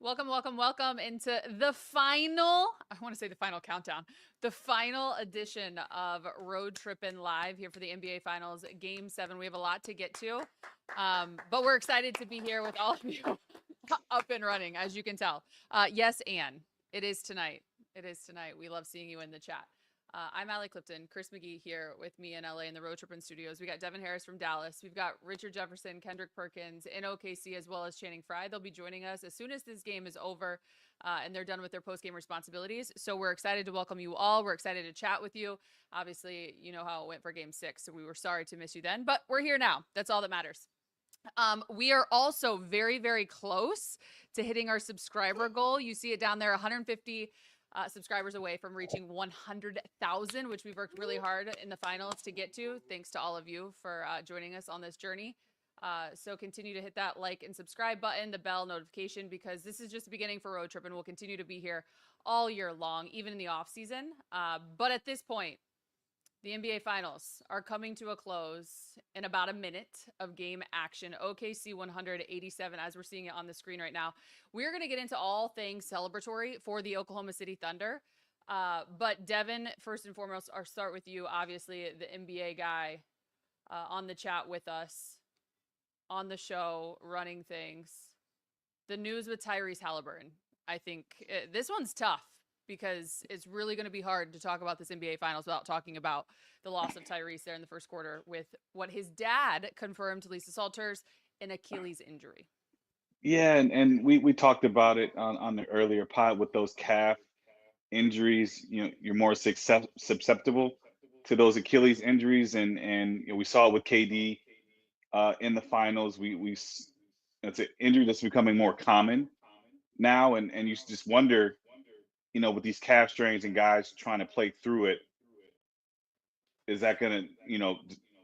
Welcome into the final, I want to say the final countdown, the final edition of Road Trippin' Live here for the NBA Finals Game 7. We have a lot to get to, but we're excited to be here with all of you up and running, as you can tell. Yes, Anne, it is tonight. It is tonight. We love seeing you in the chat. I'm Allie Clifton, Chris McGee here with me in LA in the Road Trippin' Studios. We got Devin Harris from Dallas. We've got Richard Jefferson, Kendrick Perkins in OKC, as well as Channing Frye. They'll be joining us as soon as this game is over and they're done with their post-game responsibilities. So we're excited to welcome you all. We're excited to chat with you. Obviously, you know how it went for Game 6, so we were sorry to miss you then, but we're here now. That's all that matters. We are also very, very close to hitting our subscriber goal. You see it down there, 150 subscribers away from reaching 100,000, which we've worked really hard in the finals to get to. Thanks to all of you for joining us on this journey. So continue to hit that like and subscribe button, the bell notification, because this is just the beginning for Road Trip, and we'll continue to be here all year long, even in the off season. But at this point, the NBA Finals are coming to a close in about a minute of game action. OKC 187, as we're seeing it on the screen right now. We're going to get into all things celebratory for the Oklahoma City Thunder. But Devin, first and foremost, I'll start with you. Obviously, the NBA guy on the chat with us, on the show, running things. The news with Tyrese Haliburton. I think this one's tough, because it's really going to be hard to talk about this NBA Finals without talking about the loss of Tyrese there in the first quarter with what his dad confirmed to Lisa Salters, an Achilles injury. Yeah, and we talked about it on the earlier pod with those calf injuries. You're more susceptible to those Achilles injuries, and we saw it with KD in the finals. It's an injury that's becoming more common now, and you just wonder, with these calf strains and guys trying to play through it, is that going to,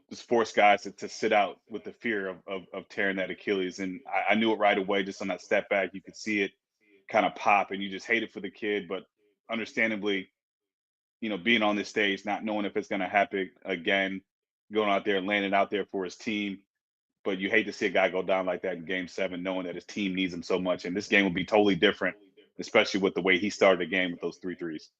just force guys to sit out with the fear of tearing that Achilles? And I knew it right away, just on that step back. You could see it kind of pop, and you just hate it for the kid. But understandably, being on this stage, not knowing if it's going to happen again, going out there and laying it out there for his team. But you hate to see a guy go down like that in Game 7, knowing that his team needs him so much. And this game will be totally different, especially with the way he started the game with those 3 threes.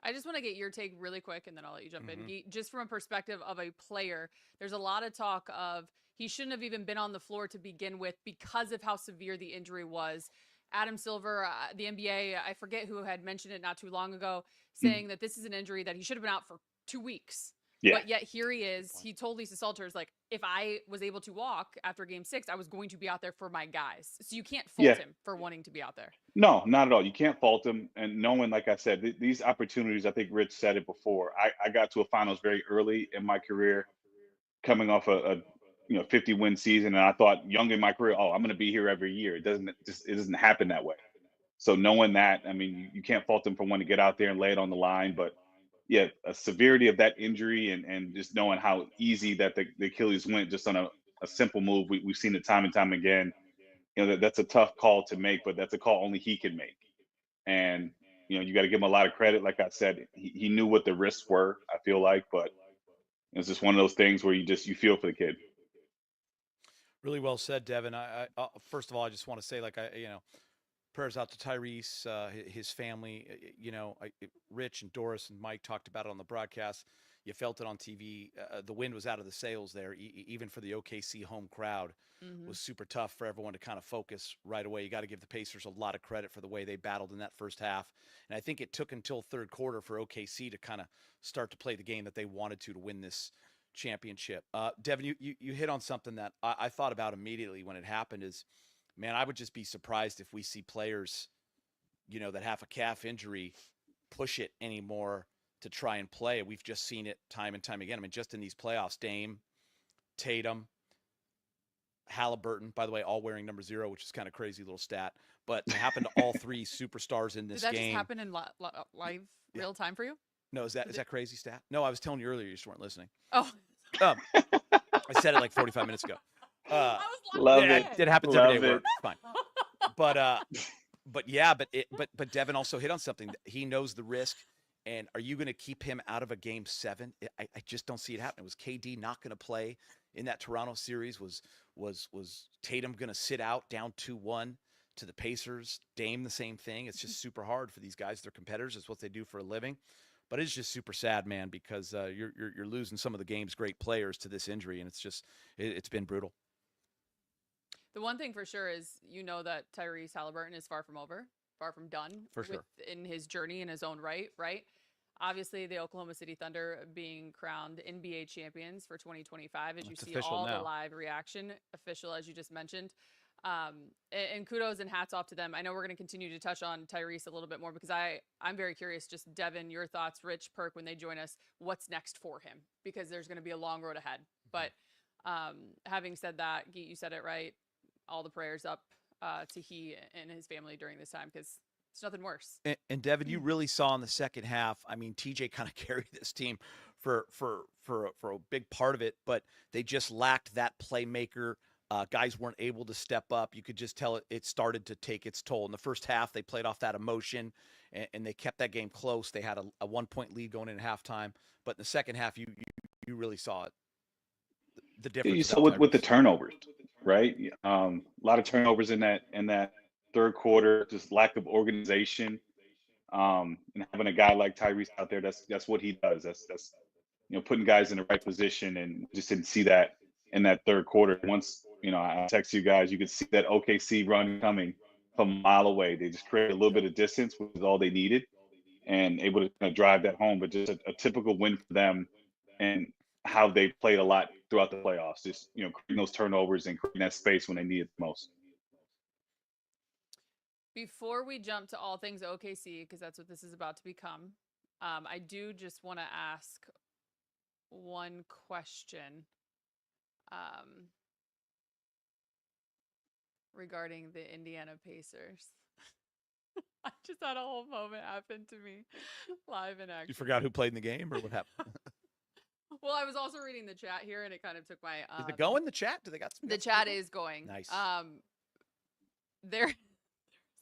I just want to get your take really quick, and then I'll let you jump Mm-hmm. in. Just from a perspective of a player, there's a lot of talk of he shouldn't have even been on the floor to begin with because of how severe the injury was. Adam Silver, the NBA, I forget who had mentioned it not too long ago, saying that this is an injury that he should have been out for 2 weeks. Yeah. But yet here he is. He told Lisa Salters, like, if I was able to walk after Game 6, I was going to be out there for my guys. So you can't fault him for wanting to be out there. No, not at all. You can't fault him. And knowing, like I said, these opportunities, I think Rich said it before. I got to a finals very early in my career, coming off a 50-win season, and I thought young in my career, oh, I'm going to be here every year. It doesn't happen that way. So knowing that, I mean, you can't fault him for wanting to get out there and lay it on the line. But yeah, a severity of that injury, and just knowing how easy that the Achilles went just on a simple move. We've seen it time and time again. That's a tough call to make, but that's a call only he can make. And you got to give him a lot of credit. Like I said, he knew what the risks were, I feel like, but it's just one of those things where you feel for the kid. Really well said, Devin. First of all, I just want to say, prayers out to Tyrese, his family. Rich and Doris and Mike talked about it on the broadcast. You felt it on TV. The wind was out of the sails there, even for the OKC home crowd. Mm-hmm. Was super tough for everyone to kind of focus right away. You got to give the Pacers a lot of credit for the way they battled in that first half. And I think it took until third quarter for OKC to kind of start to play the game that they wanted to win this championship. Devin, you hit on something that I thought about immediately when it happened is, man, I would just be surprised if we see players, that have a calf injury push it anymore to try and play. We've just seen it time and time again. I mean, just in these playoffs, Dame, Tatum, Haliburton, by the way, all wearing number 0, which is kind of crazy little stat. But it happened to all 3 superstars in this game. Did that just happen in live real time for you? No, is that crazy stat? No, I was telling you earlier, you just weren't listening. Oh. I said it like 45 minutes ago. Love it. It happens Love every day. it. It's fine. But Devin also hit on something. That he knows the risk. And are you going to keep him out of a Game 7? I just don't see it happening. Was KD not going to play in that Toronto series? Was Tatum going to sit out down 2-1 to the Pacers. Dame, the same thing. It's just super hard for these guys. They're competitors. It's what they do for a living. But it's just super sad, man, because you're losing some of the game's great players to this injury, and it's been brutal. The one thing for sure is that Tyrese Haliburton is far from over, far from done For sure. in his journey in his own right. Obviously, the Oklahoma City Thunder being crowned NBA champions for 2025, as you see all the live reaction, official, as you just mentioned. And kudos and hats off to them. I know we're going to continue to touch on Tyrese a little bit more because I'm very curious. Just Devin, your thoughts, Rich, Perk, when they join us, what's next for him? Because there's going to be a long road ahead. But having said that, Geet, you said it right. All the prayers up to he and his family during this time because it's nothing worse. And Devin, you really saw in the second half. I mean, TJ kind of carried this team for a big part of it, but they just lacked that playmaker. Guys weren't able to step up. You could just tell it started to take its toll. In the first half, they played off that emotion, and they kept that game close. They had a 1-point lead going into halftime. But in the second half, you really saw it. The difference. You saw with the turnovers, right? A lot of turnovers in that third quarter, just lack of organization. And having a guy like Tyrese out there, that's what he does. That's putting guys in the right position, and just didn't see that in that third quarter. Once I text you guys, you could see that OKC run coming from a mile away. They just created a little bit of distance, which is all they needed, and able to drive that home. But just a typical win for them, and how they played a lot throughout the playoffs. Just creating those turnovers and creating that space when they need it the most. Before we jump to all things OKC, because that's what this is about to become, I do just want to ask one question regarding the Indiana Pacers. I just had a whole moment happen to me live in action. You forgot who played in the game, or what happened? Well, I was also reading the chat here, and it kind of took my. Is it going? The chat? Do they got some? The chat is going. Nice. There's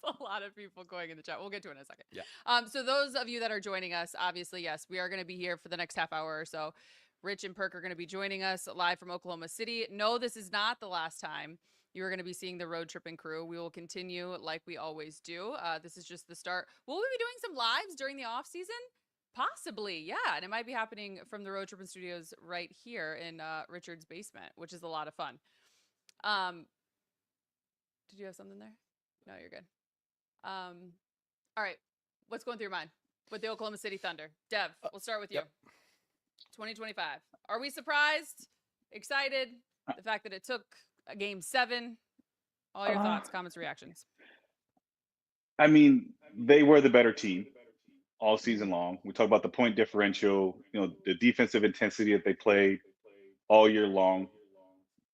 a lot of people going in the chat. We'll get to it in a second. Yeah. So those of you that are joining us, obviously, yes, we are going to be here for the next half hour or so. Rich and Perk are going to be joining us live from Oklahoma City. No, this is not the last time you are going to be seeing the Road Tripping crew. We will continue like we always do. This is just the start. Will we be doing some lives during the off season? Possibly, yeah. And it might be happening from the Road Tripping Studios right here in Richard's basement, which is a lot of fun. Did you have something there? No, you're good. All right. What's going through your mind with the Oklahoma City Thunder? Dev, we'll start with you. Yep. 2025. Are we surprised? Excited? The fact that it took a game 7? All your thoughts, comments, reactions. I mean, they were the better team all season long. We talk about the point differential, the defensive intensity that they played all year long.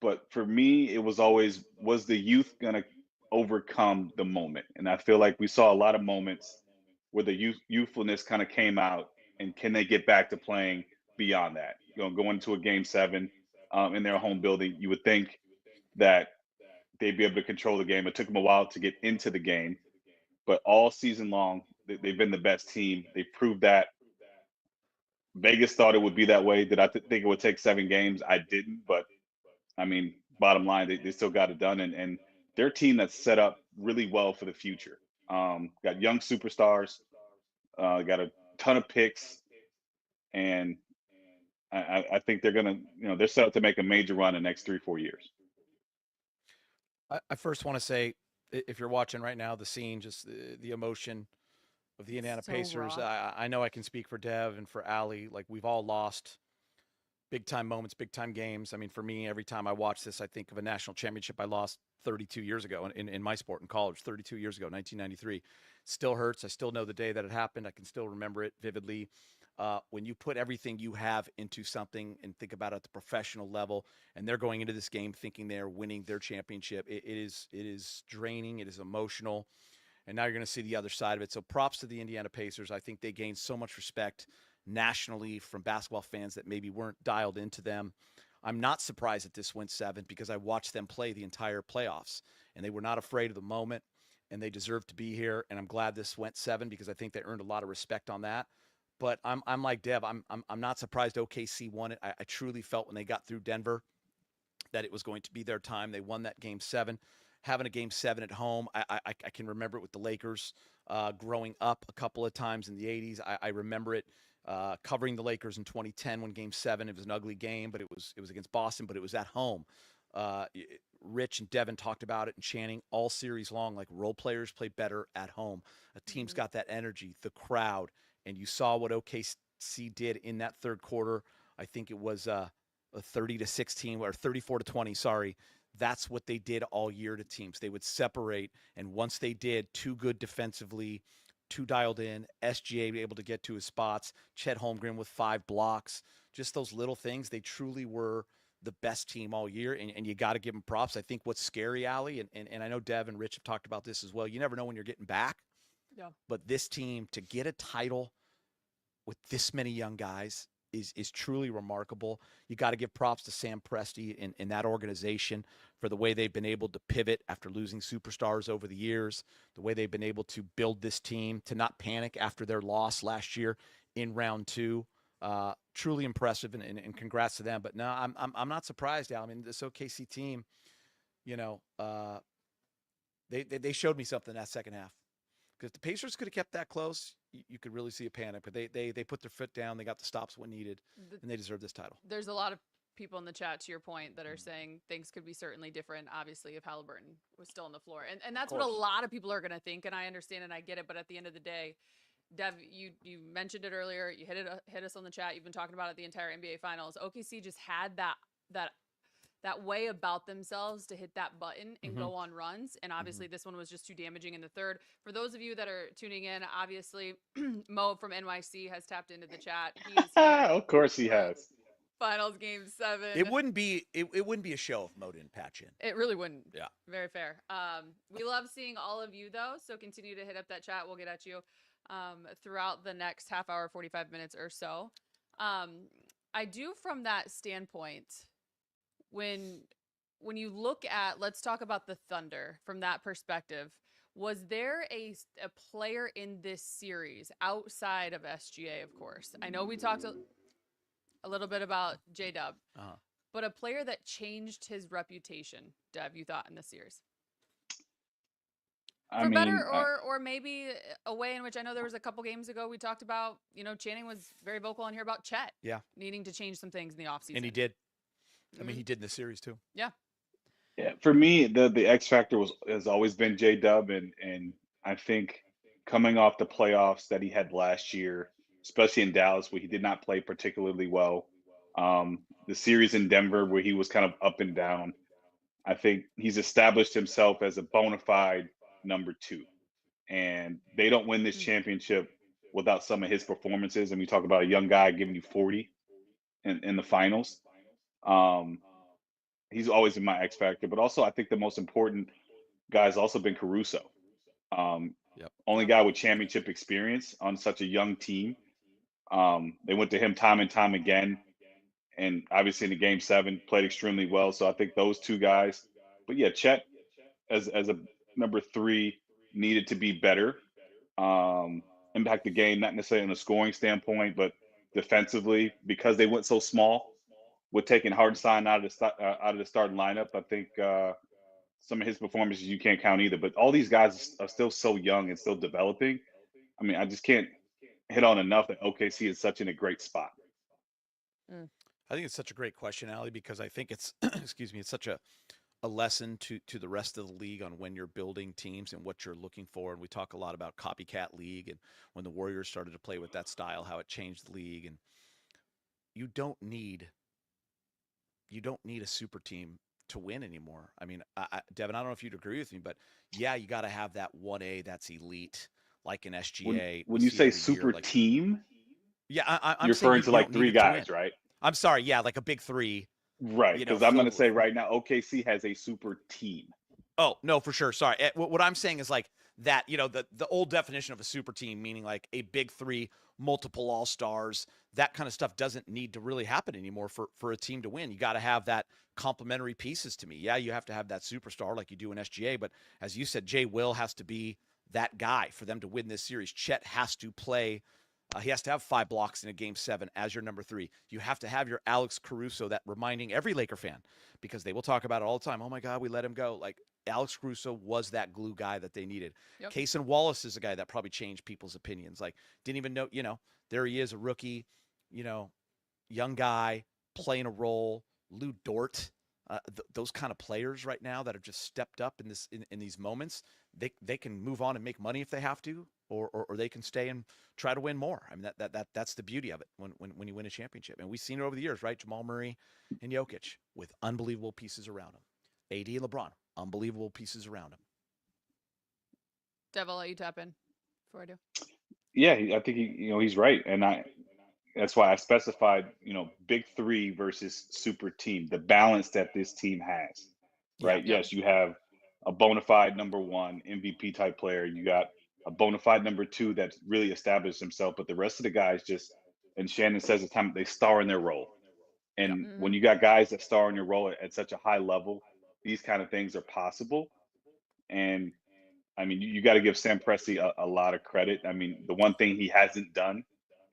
But for me, it was always, was the youth going to overcome the moment? And I feel like we saw a lot of moments where the youthfulness kind of came out, and can they get back to playing beyond that? Going to a game 7 in their home building, you would think that they'd be able to control the game. It took them a while to get into the game, but all season long, they've been the best team. They proved that. Vegas thought it would be that way. Did I think it would take 7 games? I didn't, but I mean, bottom line, they still got it done, and they're a team that's set up really well for the future. Got young superstars, got a ton of picks, and I think they're gonna, they're set up to make a major run in the next 3-4 years. I first want to say, if you're watching right now, the scene, just the emotion of the Indiana Pacers. I know I can speak for Dev and for Allie. Like, we've all lost big time moments, big time games. I mean, for me, every time I watch this, I think of a national championship I lost 32 years ago in my sport in college, 32 years ago, 1993. Still hurts. I still know the day that it happened. I can still remember it vividly. When you put everything you have into something and think about it at the professional level, and they're going into this game thinking they're winning their championship, it is draining. It is emotional. And now you're going to see the other side of it. So props to the Indiana Pacers. I think they gained so much respect nationally from basketball fans that maybe weren't dialed into them. I'm not surprised that this went 7 because I watched them play the entire playoffs, and they were not afraid of the moment, and they deserved to be here. And I'm glad this went 7 because I think they earned a lot of respect on that. But I'm like Dev. I'm not surprised OKC won it. I truly felt when they got through Denver that it was going to be their time. They won that game 7. having a game 7 at home. I can remember it with the Lakers growing up a couple of times in the 80s. I remember it covering the Lakers in 2010 when game 7, it was an ugly game, but it was against Boston, but it was at home. Rich and Devin talked about it and Channing all series long, like role players play better at home. A team's got that energy, the crowd, and you saw what OKC did in that third quarter. I think it was a 30-16 or 34-20, sorry. That's what they did all year to teams. They would separate, and once they did, too good defensively, too dialed in, SGA able to get to his spots, Chet Holmgren with 5 blocks, just those little things. They truly were the best team all year, and you got to give them props. I think what's scary, Allie, and I know Dev and Rich have talked about this as well, you never know when you're getting back. Yeah. But this team, to get a title with this many young guys is truly remarkable. You got to give props to Sam Presti in that organization for the way they've been able to pivot after losing superstars over the years, the way they've been able to build this team, to not panic after their loss last year in round 2. Truly impressive, and congrats to them. But no, I'm not surprised, Al. I mean, this OKC team, you know, they showed me something that second half. Because the Pacers could have kept that close, you could really see a panic. But they put their foot down, they got the stops when needed, and they deserve this title. There's a lot of people in the chat, to your point, that are saying things could be certainly different, obviously, if Haliburton was still on the floor. And that's what a lot of people are going to think, and I understand and I get it. But at the end of the day, Dev, you mentioned it earlier. You hit us on the chat. You've been talking about it the entire NBA Finals. OKC just had that way about themselves to hit that button and go on runs. And obviously this one was just too damaging in the third. For those of you that are tuning in, obviously Mo from NYC has tapped into the chat. He is here Of course he has. Finals game 7. It wouldn't be a show if Mo didn't patch in. It really wouldn't. Yeah. Very fair. We love seeing all of you though. So continue to hit up that chat. We'll get at you throughout the next half hour, 45 minutes or so. I do, from that standpoint, when you look at, let's talk about the Thunder from that perspective, was there a player in this series outside of SGA, of course? I know we talked a little bit about J-Dub, but a player that changed his reputation, Dev, you thought, in this series? For better or maybe a way in which, I know there was a couple games ago we talked about, you know, Channing was very vocal on here about Chet needing to change some things in the offseason. And he did. I mean, he did in the series too. Yeah. Yeah, for me, the X factor has always been J-Dub, and I think coming off the playoffs that he had last year, especially in Dallas, where he did not play particularly well, the series in Denver where he was kind of up and down, I think he's established himself as a bona fide number 2, and they don't win this championship without some of his performances. And we talk about a young guy giving you 40 in the finals. He's always been my X factor, but also I think the most important guy has also been Caruso. Only guy with championship experience on such a young team. They went to him time and time again, and obviously in the game 7 played extremely well. So I think those two guys. But yeah, Chet as a number 3 needed to be better. Impact the game, not necessarily in a scoring standpoint, but defensively, because they went so small with taking Hartenstein out of the starting lineup. I think some of his performances you can't count either. But all these guys are still so young and still developing. I mean, I just can't hit on enough that OKC is such in a great spot. I think it's such a great question, Allie, because I think it's excuse me, it's such a lesson to the rest of the league on when you're building teams and what you're looking for. And we talk a lot about copycat league, and when the Warriors started to play with that style, how it changed the league. And you don't need a super team to win anymore. I mean, Devin, I don't know if you'd agree with me, but yeah, you got to have that 1A that's elite, like an SGA. When you say super team, yeah, I'm you're referring to like 3 guys, right? I'm sorry, yeah, like a big 3. Right, because I'm going to say right now, OKC has a super team. Oh, no, for sure. Sorry. What I'm saying is like that, you know, the old definition of a super team, meaning like a big 3, multiple all-stars, that kind of stuff doesn't need to really happen anymore for a team to win. You got to have that complementary pieces to me. Yeah, you have to have that superstar like you do in SGA, but as you said, Jay Will has to be that guy for them to win this series. Chet has to play He has to have 5 blocks in a game 7 as your number 3. You have to have your Alex Caruso, that reminding every Laker fan, because they will talk about it all the time. Oh my God, we let him go. Like, Alex Caruso was that glue guy that they needed. Yep. Kaysen Wallace is a guy that probably changed people's opinions. Like, didn't even know, there he is, a rookie, young guy playing a role. Lou Dort, those kind of players right now that have just stepped up in these moments, they can move on and make money if they have to, or they can stay and try to win more. I mean, that's the beauty of it when you win a championship. And we've seen it over the years, right? Jamal Murray and Jokic with unbelievable pieces around him. AD and LeBron, unbelievable pieces around him. Dev, I'll let you tap in before I do. Yeah, I think he's right, and that's why I specified big 3 versus super team. The balance that this team has, right? Yeah. Yes, you have a bona fide number 1 MVP type player. You got a bona fide number 2 that's really established himself, but the rest of the guys just, and Shannon says the time, they star in their role. And when you got guys that star in your role at such a high level, these kind of things are possible. And I mean, you got to give Sam Presti a lot of credit. I mean, the one thing he hasn't done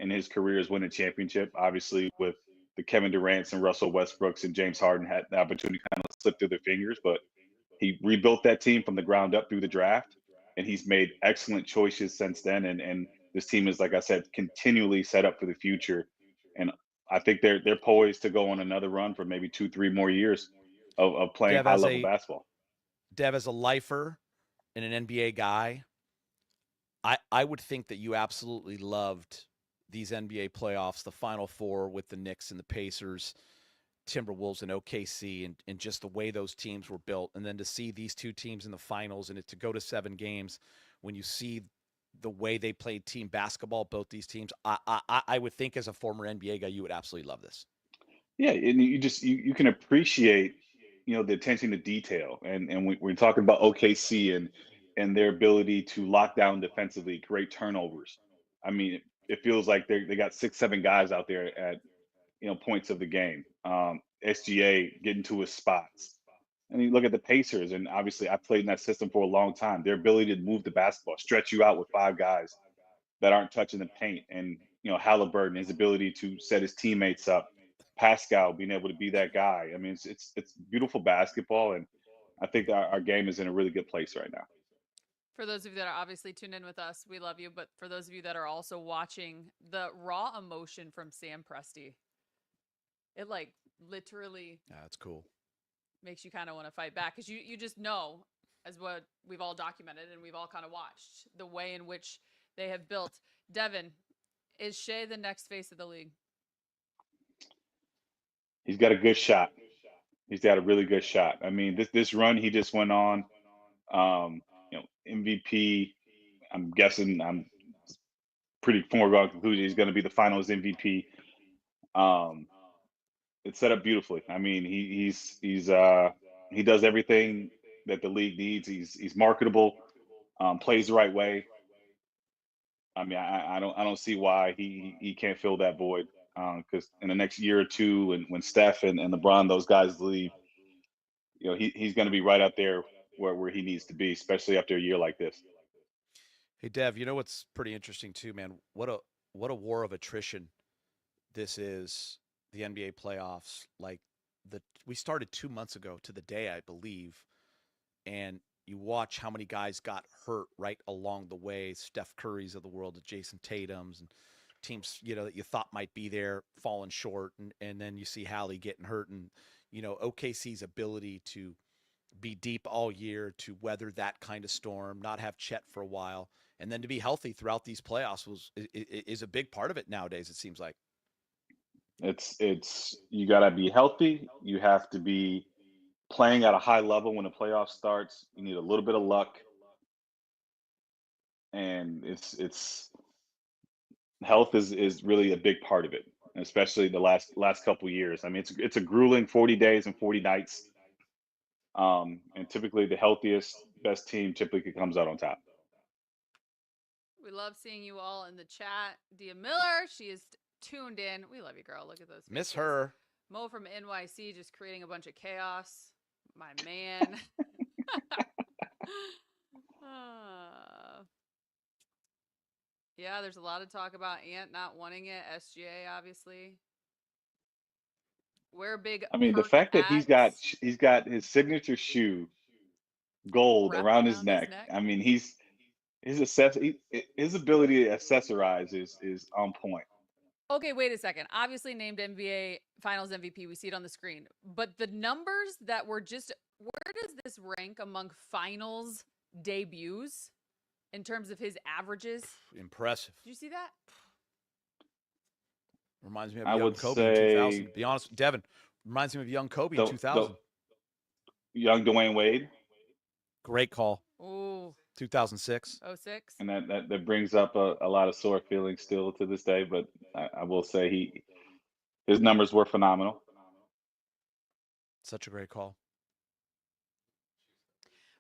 in his career is win a championship. Obviously, with the Kevin Durant's and Russell Westbrooks and James Harden had the opportunity to kind of slip through their fingers, but he rebuilt that team from the ground up through the draft, and he's made excellent choices since then. And this team is, like I said, continually set up for the future. And I think they're poised to go on another run for maybe 2-3 more years of playing high level basketball. Dev, as a lifer and an NBA guy, I would think that you absolutely loved these NBA playoffs, the Final Four with the Knicks and the Pacers, Timberwolves and OKC, and just the way those teams were built. And then to see these two teams in the finals and it to go to 7 games, when you see the way they played team basketball, both these teams, I would think as a former NBA guy, you would absolutely love this. Yeah, and you can appreciate the attention to detail, and we're talking about OKC and their ability to lock down defensively, create turnovers. I mean, it feels like they got 6-7 guys out there at points of the game. SGA getting to his spots. And you look at the Pacers, and obviously I played in that system for a long time. Their ability to move the basketball, stretch you out with 5 guys that aren't touching the paint, and Haliburton, his ability to set his teammates up, Pascal being able to be that guy. I mean, it's beautiful basketball, and I think our game is in a really good place right now. For those of you that are obviously tuned in with us, we love you. But for those of you that are also watching, the raw emotion from Sam Presti, it like literally that's cool. Makes you kind of want to fight back because you just know, as what we've all documented and we've all kind of watched, the way in which they have built. Devin, is Shai the next face of the league? He's got a good shot. He's got a really good shot. I mean, this run he just went on, MVP. I'm guessing, I'm pretty foregone conclusion he's going to be the Finals MVP. It's set up beautifully. I mean, he does everything that the league needs. He's marketable, plays the right way. I mean, I don't see why he can't fill that void. Because in the next year or two, when Steph and LeBron, those guys leave, he's going to be right up there where he needs to be, especially after a year like this. Hey, Dev, you know what's pretty interesting too, man? What a war of attrition this is, the NBA playoffs. Like, we started 2 months ago to the day, I believe, and you watch how many guys got hurt right along the way. Steph Curry's of the world, Jason Tatum's, and teams that you thought might be there falling short, and then you see Hallie getting hurt, and OKC's ability to be deep all year, to weather that kind of storm, not have Chet for a while, and then to be healthy throughout these playoffs is a big part of it nowadays, it seems like. It's you got to be healthy. You have to be playing at a high level when the playoff starts. You need a little bit of luck, and it's health is really a big part of it, especially the last couple of years. I mean, it's a grueling 40 days and 40 nights, and typically the healthiest, best team typically comes out on top. We love seeing you all in the chat. Dia Miller, she is tuned in. We love you, girl. Look at those faces. Miss her. Mo from NYC just creating a bunch of chaos. My man. Yeah, there's a lot of talk about Ant not wanting it. SGA, obviously. We're a big I mean, the perk fact that he's got at his signature shoe gold wrapped around his around neck. I mean, his ability to accessorize is on point. Okay, wait a second. Obviously named NBA Finals MVP. We see it on the screen. But the numbers that were just, where does this rank among finals debuts in terms of his averages? Impressive. Did you see that? Reminds me of I young would Kobe in say 2000. Be honest, Devin, reminds me of young Kobe in the 2000. young Dwayne Wade, Great call. Ooh, 2006. 06. and that brings up a lot of sore feelings still to this day. But I will say his numbers were phenomenal. Such a great call.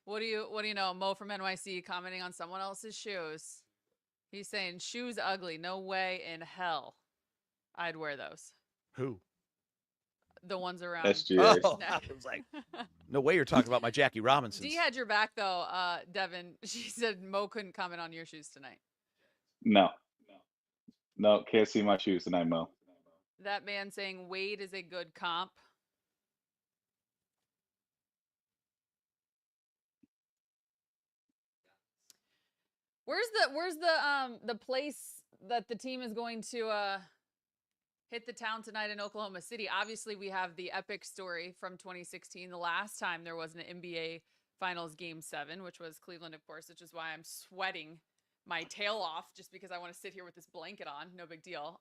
What do you know? Mo from NYC commenting on someone else's shoes. He's saying shoes ugly. No way in hell I'd wear those. Who? The ones around. SGA. Oh, I was like, no way you're talking about my Jackie Robinsons. D had your back though, Devin. She said Mo couldn't comment on your shoes tonight. No, can't see my shoes tonight, Mo. That man saying Wade is a good comp. Where's the place that the team is going to hit the town tonight in Oklahoma City? Obviously, we have the epic story from 2016, the last time there was an NBA Finals Game 7, which was Cleveland, of course, which is why I'm sweating my tail off just because I want to sit here with this blanket on. No big deal.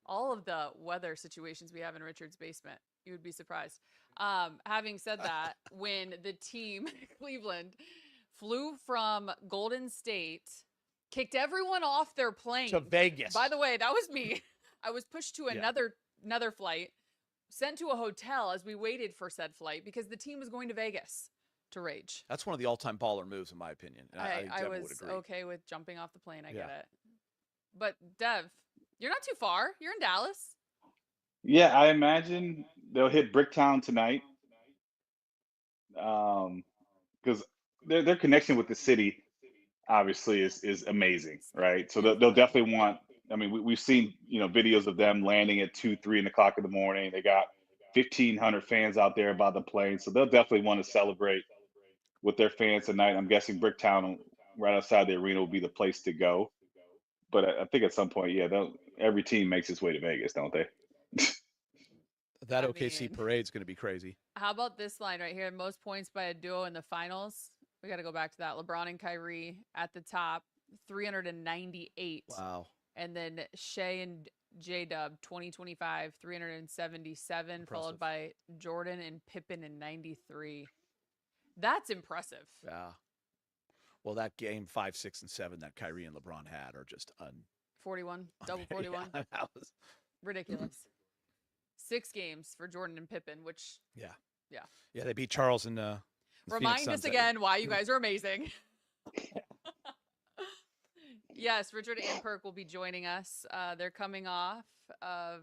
All of the weather situations we have in Richard's basement, you would be surprised. Having said that, when the team, Cleveland, flew from Golden State, kicked everyone off their plane. To Vegas. By the way, that was me. I was pushed to another flight, sent to a hotel as we waited for said flight because the team was going to Vegas to rage. That's one of the all-time baller moves, in my opinion. And I would was agree. okay with jumping off the plane. I get it. But Dev, you're not too far. You're in Dallas. Yeah, I imagine they'll hit Bricktown tonight. Because their connection with the city obviously is amazing, right? So they'll definitely want. I mean, we've seen videos of them landing at 2, 3 o'clock in the morning. They got 1,500 fans out there by the plane, so they'll definitely want to celebrate with their fans tonight. I'm guessing Bricktown, right outside the arena, will be the place to go. But I think at some point, yeah, every team makes its way to Vegas, don't they? That OKC parade's going to be crazy. How about this line right here? Most points by a duo in the finals. We got to go back to that. LeBron and Kyrie at the top, 398. Wow. And then Shai and J-Dub, 2025, 377, Impressive. followed by Jordan and Pippen in 93. That's impressive. Yeah. Well, that game 5, 6, and 7 that Kyrie and LeBron had are just 41, double 41. Yeah, that was ridiculous. 6 games for Jordan and Pippen, which yeah, they beat Charles and remind us again why you guys are amazing. Yes, Richard and Perk will be joining us. They're coming off of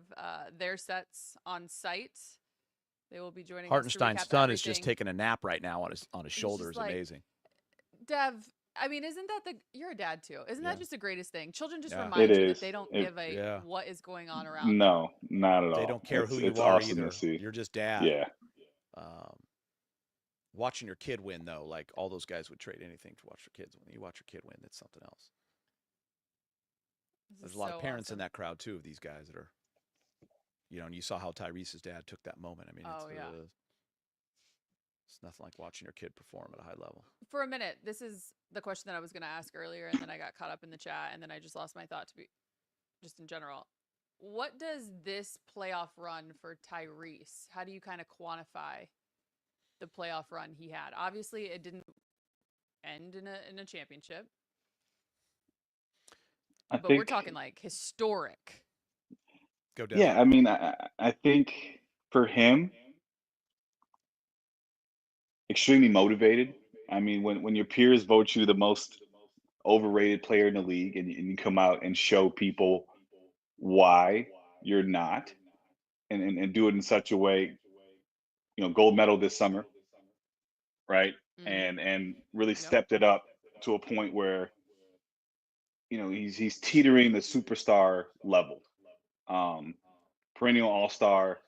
their sets on site. They will be joining us. Hartenstein's son is just taking a nap right now on his shoulder. Is like, amazing. Dev, I mean, isn't that you're a dad too? Isn't that just the greatest thing? Children just remind It you is. that they don't give a what is going on around them. No, not at all. They don't care who you it's are awesome either. to see. You're just dad. Yeah. Watching your kid win, though, like all those guys would trade anything to watch their kids win. You watch your kid win, it's something else. There's a lot of parents in that crowd too of these guys that are, and you saw how Tyrese's dad took that moment. I mean, it's nothing like watching your kid perform at a high level. For a minute, this is the question that I was going to ask earlier, and then I got caught up in the chat, and then I just lost my thought just in general. What does this playoff run for Tyrese? How do you kind of quantify the playoff run he had? Obviously, it didn't end in a championship. But we're talking like historic. Go down. Yeah, I mean, I think for him, extremely motivated. I mean, when your peers vote you the most overrated player in the league, and you come out and show people why you're not, and do it in such a way, gold medal this summer, right? And really stepped it up to a point where he's teetering the superstar level, um, perennial all-star,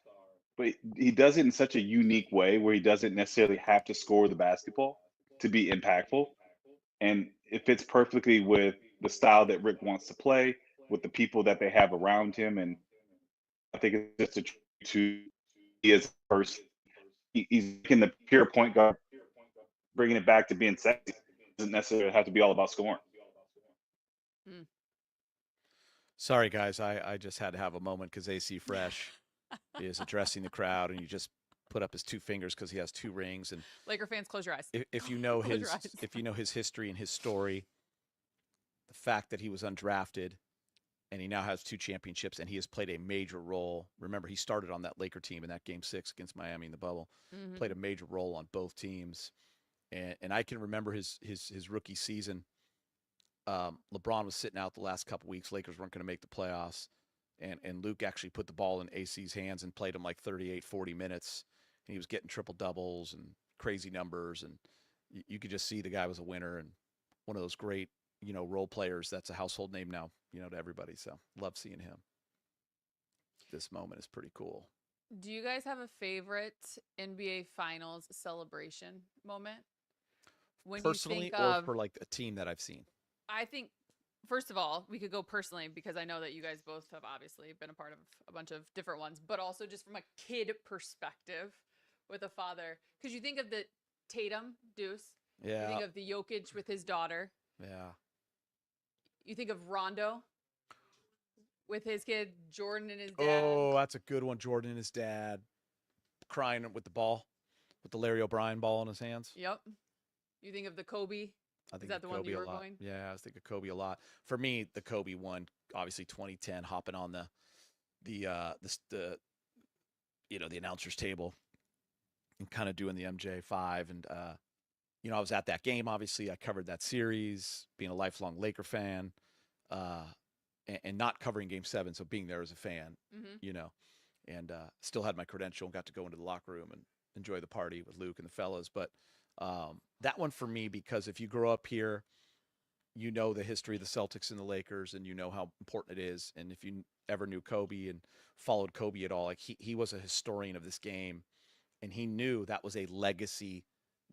but he does it in such a unique way where he doesn't necessarily have to score the basketball to be impactful, and it fits perfectly with the style that Rick wants to play, with the people that they have around him, and I think it's just a tribute to he is a person. He's making the pure point guard, bringing it back to being sexy. It doesn't necessarily have to be all about scoring. Mm. Sorry, guys. I just had to have a moment because AC Fresh is addressing the crowd, and he just put up his two fingers because he has 2 rings. And Laker fans, close your eyes. if you know Close your eyes. if you know his history and his story, the fact that he was undrafted and he now has 2 championships and he has played a major role. Remember, he started on that Laker team in that Game 6 against Miami in the bubble. Mhm. Played a major role on both teams, and I can remember his rookie season. LeBron was sitting out the last couple weeks. Lakers weren't going to make the playoffs. And Luke actually put the ball in AC's hands and played him like 38, 40 minutes. And he was getting triple doubles and crazy numbers. And you could just see the guy was a winner and one of those great, role players that's a household name now, to everybody. So love seeing him. This moment is pretty cool. Do you guys have a favorite NBA Finals celebration moment? When Personally, you think or of, for like a team that I've seen? I think, first of all, we could go personally because I know that you guys both have obviously been a part of a bunch of different ones, but also just from a kid perspective with a father. Because you think of the Tatum Deuce, you Yeah. think of the Jokic with his daughter, Yeah. you think of Rondo with his kid, Jordan and his dad. Oh, that's a good one. Jordan and his dad crying with the ball, with the Larry O'Brien ball in his hands. Yep. You think of the Kobe. I think Is that the of one that Kobe you a were lot. going? Yeah, I was thinking Kobe a lot. For me, the Kobe one, obviously 2010, hopping on the announcer's table and kind of doing the MJ5. And I was at that game. Obviously, I covered that series, being a lifelong Laker fan, and not covering Game 7, so being there as a fan, Mm-hmm. and still had my credential and got to go into the locker room and enjoy the party with Luke and the fellas. But that one for me, because if you grow up here, you know the history of the Celtics and the Lakers, and you know how important it is. And if you ever knew Kobe and followed Kobe at all, like he was a historian of this game, and he knew that was a legacy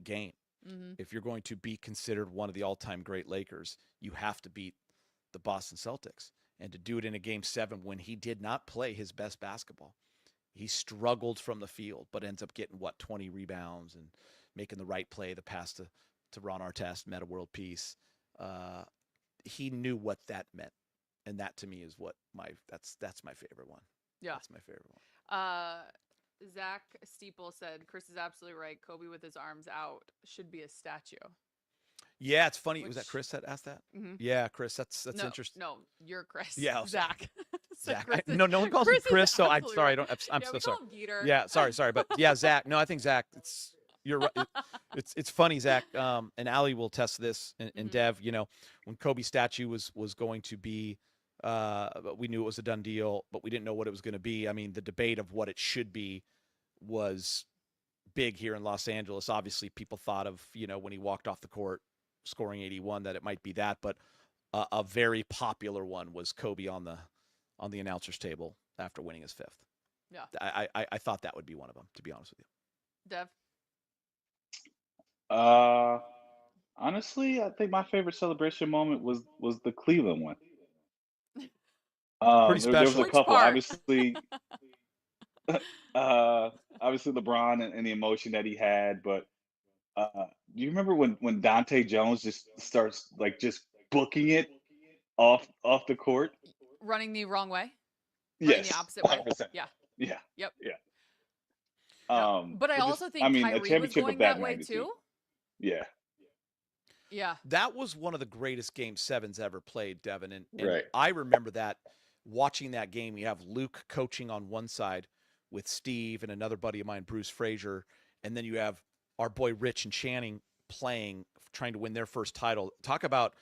game. Mm-hmm. If you're going to be considered one of the all-time great Lakers, you have to beat the Boston Celtics. And to do it in a Game 7 when he did not play his best basketball. He struggled from the field, but ends up getting, 20 rebounds and making the right play, the pass to Ron Artest, meta world peace. He knew what that meant. And that to me is that's my favorite one. Yeah. That's my favorite one. Zach Steeple said, Chris is absolutely right. Kobe with his arms out should be a statue. Yeah, it's funny. Was that Chris that asked that? Mm-hmm. Yeah, Chris, that's no, interesting. No, you're Chris. Yeah, Zach. So Zach. Chris No one calls me Chris, so I'm sorry. right. I'm yeah, so we sorry. Call him Geeter. Yeah, sorry, but yeah, Zach. No, I think Zach. You're right. It's funny, Zach. And Allie will test this, and Dev. When Kobe statue was going to be, we knew it was a done deal, but we didn't know what it was going to be. I mean, the debate of what it should be was big here in Los Angeles. Obviously, people thought of when he walked off the court, scoring 81, that it might be that, but a very popular one was Kobe on the announcer's table after winning his 5th. Yeah. I thought that would be one of them, to be honest with you. Dev? Honestly, I think my favorite celebration moment was the Cleveland one. Pretty special. There was a Which couple, part? obviously. Obviously LeBron and the emotion that he had, but do you remember when Dante Jones just starts just booking it off the court? Running the wrong way? Yes, the opposite way? 100%. Yeah. Yeah. Yep. Yeah. But I also think a Kyrie was championship going of that that way magnitude. too. Yeah. Yeah. That was one of the greatest Game 7s ever played, Devin. And Right. I remember that, watching that game. You have Luke coaching on one side with Steve and another buddy of mine, Bruce Frazier. And then you have our boy Rich and Channing playing, trying to win their first title. Talk about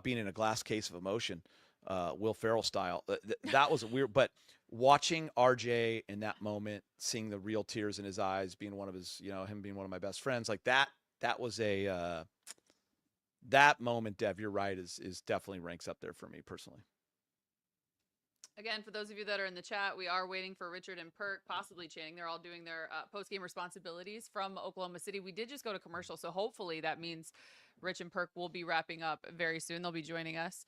being in a glass case of emotion, Will Ferrell style. That was weird. But watching RJ in that moment, seeing the real tears in his eyes, being one of his, him being one of my best friends, like that was a that moment, Dev, you're right, is definitely ranks up there for me personally. Again, for those of you that are in the chat, we are waiting for Richard and Perk, possibly Channing. They're all doing their post-game responsibilities from Oklahoma City. We did just go to commercial, so hopefully that means Rich and Perk will be wrapping up very soon. They'll be joining us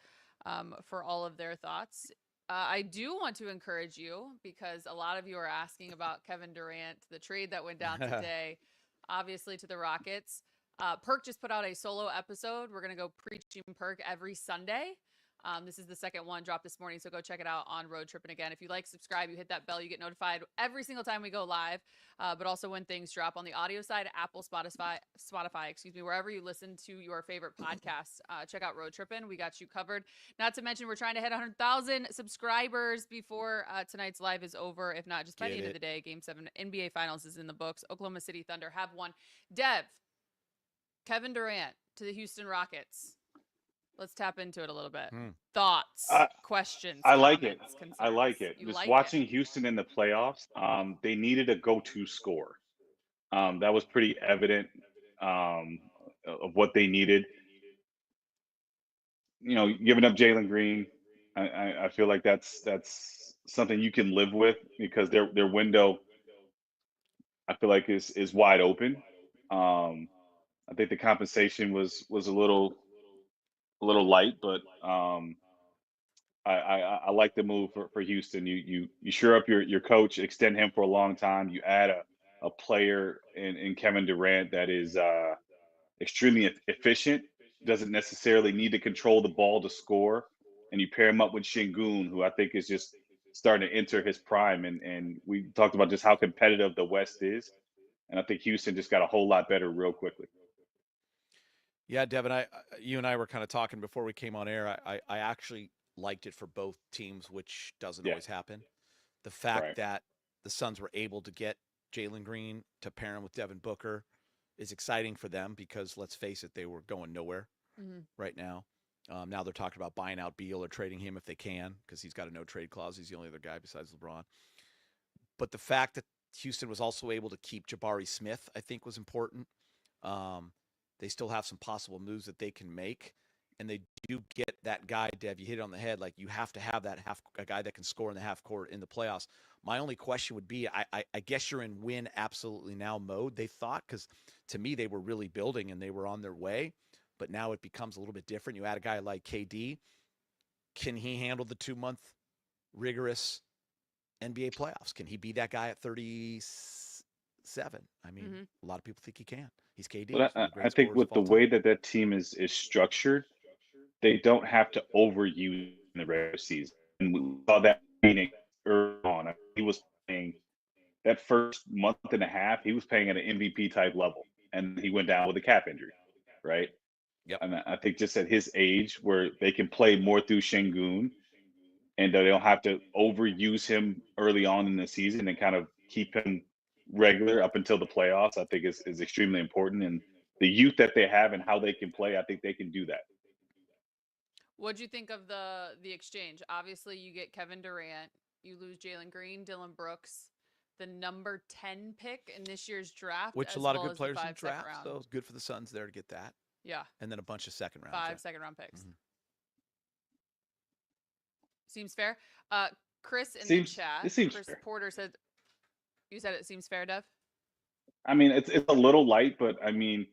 for all of their thoughts. I do want to encourage you, because a lot of you are asking about Kevin Durant, the trade that went down today, obviously to the Rockets. Perk just put out a solo episode. We're going to go preaching Perk every Sunday. This is the second one dropped this morning, so go check it out on Road Trippin'. Again, if you like, subscribe, you hit that bell, you get notified every single time we go live, but also when things drop on the audio side, Apple, Spotify, wherever you listen to your favorite podcasts. Check out Road Trippin'. We got you covered. Not to mention, we're trying to hit 100,000 subscribers before tonight's live is over. If not, just by the end of the day, Game 7 NBA Finals is in the books. Oklahoma City Thunder have won. Dev, Kevin Durant to the Houston Rockets. Let's tap into it a little bit. Thoughts, questions, I like it. concerns. I like it. You Just like watching it? Houston in the playoffs, they needed a go-to scorer. That was pretty evident of what they needed. You know, giving up Jalen Green, I feel like that's something you can live with, because their window, I feel like, is wide open. I think the compensation was a little light, but I like the move for Houston. You shore up your coach, extend him for a long time. You add a player in Kevin Durant that is extremely efficient, doesn't necessarily need to control the ball to score, and you pair him up with Şengün, who I think is just starting to enter his prime. And we talked about just how competitive the West is, and I think Houston just got a whole lot better real quickly. Yeah, Devin, you and I were kind of talking before we came on air. I actually liked it for both teams, which doesn't always happen. The fact that the Suns were able to get Jalen Green to pair him with Devin Booker is exciting for them, because let's face it, they were going nowhere right now. Now they're talking about buying out Beal or trading him if they can, because he's got a no-trade clause. He's the only other guy besides LeBron. But the fact that Houston was also able to keep Jabari Smith, I think, was important. They still have some possible moves that they can make, and they do get that guy, Dev. You hit it on the head. Like, you have to have that a guy that can score in the half court in the playoffs. My only question would be, I guess you're in win absolutely now mode, they thought, because to me they were really building and they were on their way, but now it becomes a little bit different. You add a guy like KD. Can he handle the 2-month rigorous NBA playoffs? Can he be that guy at 37? I mean, a lot of people think he can. He's KD. But I think with the way that team is structured, they don't have to overuse in the regular season. And we saw that meaning early on. He was playing that first month and a half. He was playing at an MVP type level, and he went down with a calf injury, right? Yep. And I think just at his age, where they can play more through Şengün, and they don't have to overuse him early on in the season and kind of keep him regular up until the playoffs, I think is extremely important. And the youth that they have and how they can play, I think they can do that. What'd you think of the exchange? Obviously, you get Kevin Durant, you lose Jalen Green, Dillon Brooks, the number 10 pick in this year's draft, which a lot of good players in the draft. So it's good for the Suns there to get that. Yeah. And then a bunch of second rounds. 5 second-round picks. Seems fair. Chris in the chat, Chris fair. Porter said, you said it seems fair, Dev? I mean, it's a little light, but I mean,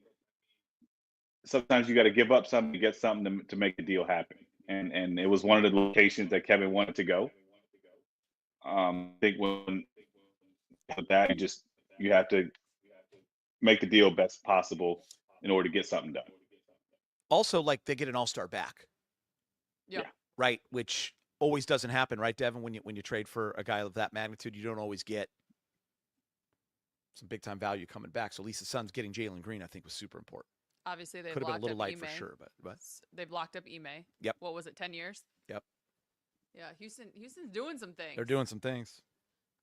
sometimes you got to give up something to get something to make the deal happen. And it was one of the locations that Kevin wanted to go. I think when with that, you have to make the deal best possible in order to get something done. Also, like, they get an all-star back. Yeah. Right, which always doesn't happen, right, Devin? When you trade for a guy of that magnitude, you don't always get some big-time value coming back. So at least the Suns getting Jalen Green, I think, was super important. Obviously, they could have been a little light Ime. for sure, but they've locked up Ime. Yep. What was it, 10 years? Yep. Yeah, Houston's doing some things. They're doing some things.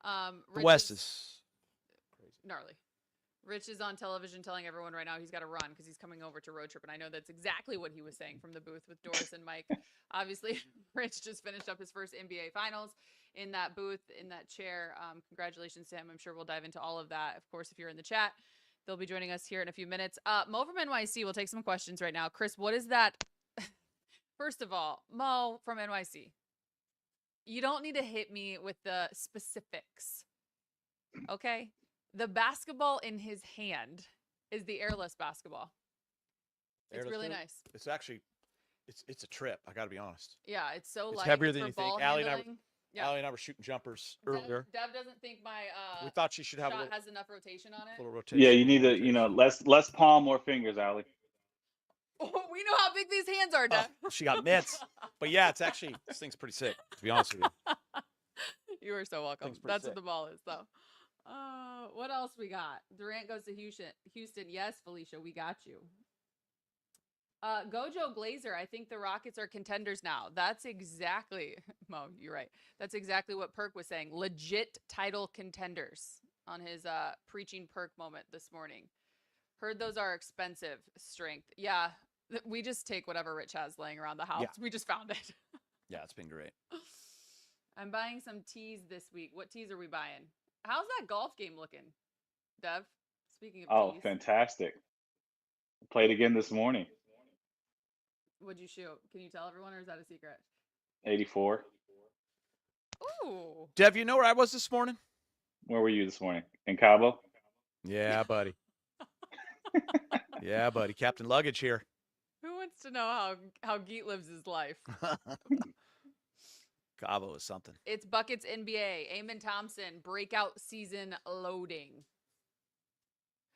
The West is crazy. Gnarly. Rich is on television telling everyone right now he's got to run because he's coming over to Road Trip, and I know that's exactly what he was saying from the booth with Doris and Mike. Obviously, Rich just finished up his first NBA Finals in that booth, in that chair. Congratulations to him. I'm sure we'll dive into all of that. Of course, if you're in the chat, They'll be joining us here in a few minutes. Mo from NYC will take some questions right now. Chris, what is that? First of all, Mo from NYC, you don't need to hit me with the specifics. Okay? The basketball in his hand is the airless basketball. It's Airless really hoop? nice. It's actually, it's a trip. I got to be honest. Yeah, it's so It's light. heavier It's than for you think. ball Allie and I handling. Yeah. Allie and I were shooting jumpers earlier. Dev doesn't think my We thought she should have a shot little, has enough rotation on it. little rotation. Yeah, you need little to, you know, rotation. less palm, more fingers, Allie. We know how big these hands are, Dev. She got mitts. But yeah, it's actually, this thing's pretty sick, to be honest with you. You are so welcome. Thing's pretty That's sick. what the ball is, though. What else we got? Durant goes to Houston. Yes, Felicia, we got you. Gojo Glazer, I think the Rockets are contenders now. That's exactly, Mo, you're right. That's exactly what Perk was saying. Legit title contenders on his preaching Perk moment this morning. Heard those are expensive, Strength. Yeah, we just take whatever Rich has laying around the house. Yeah. We just found it. Yeah, it's been great. I'm buying some teas this week. What teas are we buying? How's that golf game looking, Dev? Speaking of teas. Fantastic. Played again this morning. What'd you shoot? Can you tell everyone, or is that a secret? 84. Ooh. Dev, you know where I was this morning? Where were you this morning? In Cabo? Yeah, buddy. Yeah, buddy. Captain Luggage here. Who wants to know how Geet lives his life? Cabo is something. It's Buckets NBA. Eamon Thompson, breakout season loading.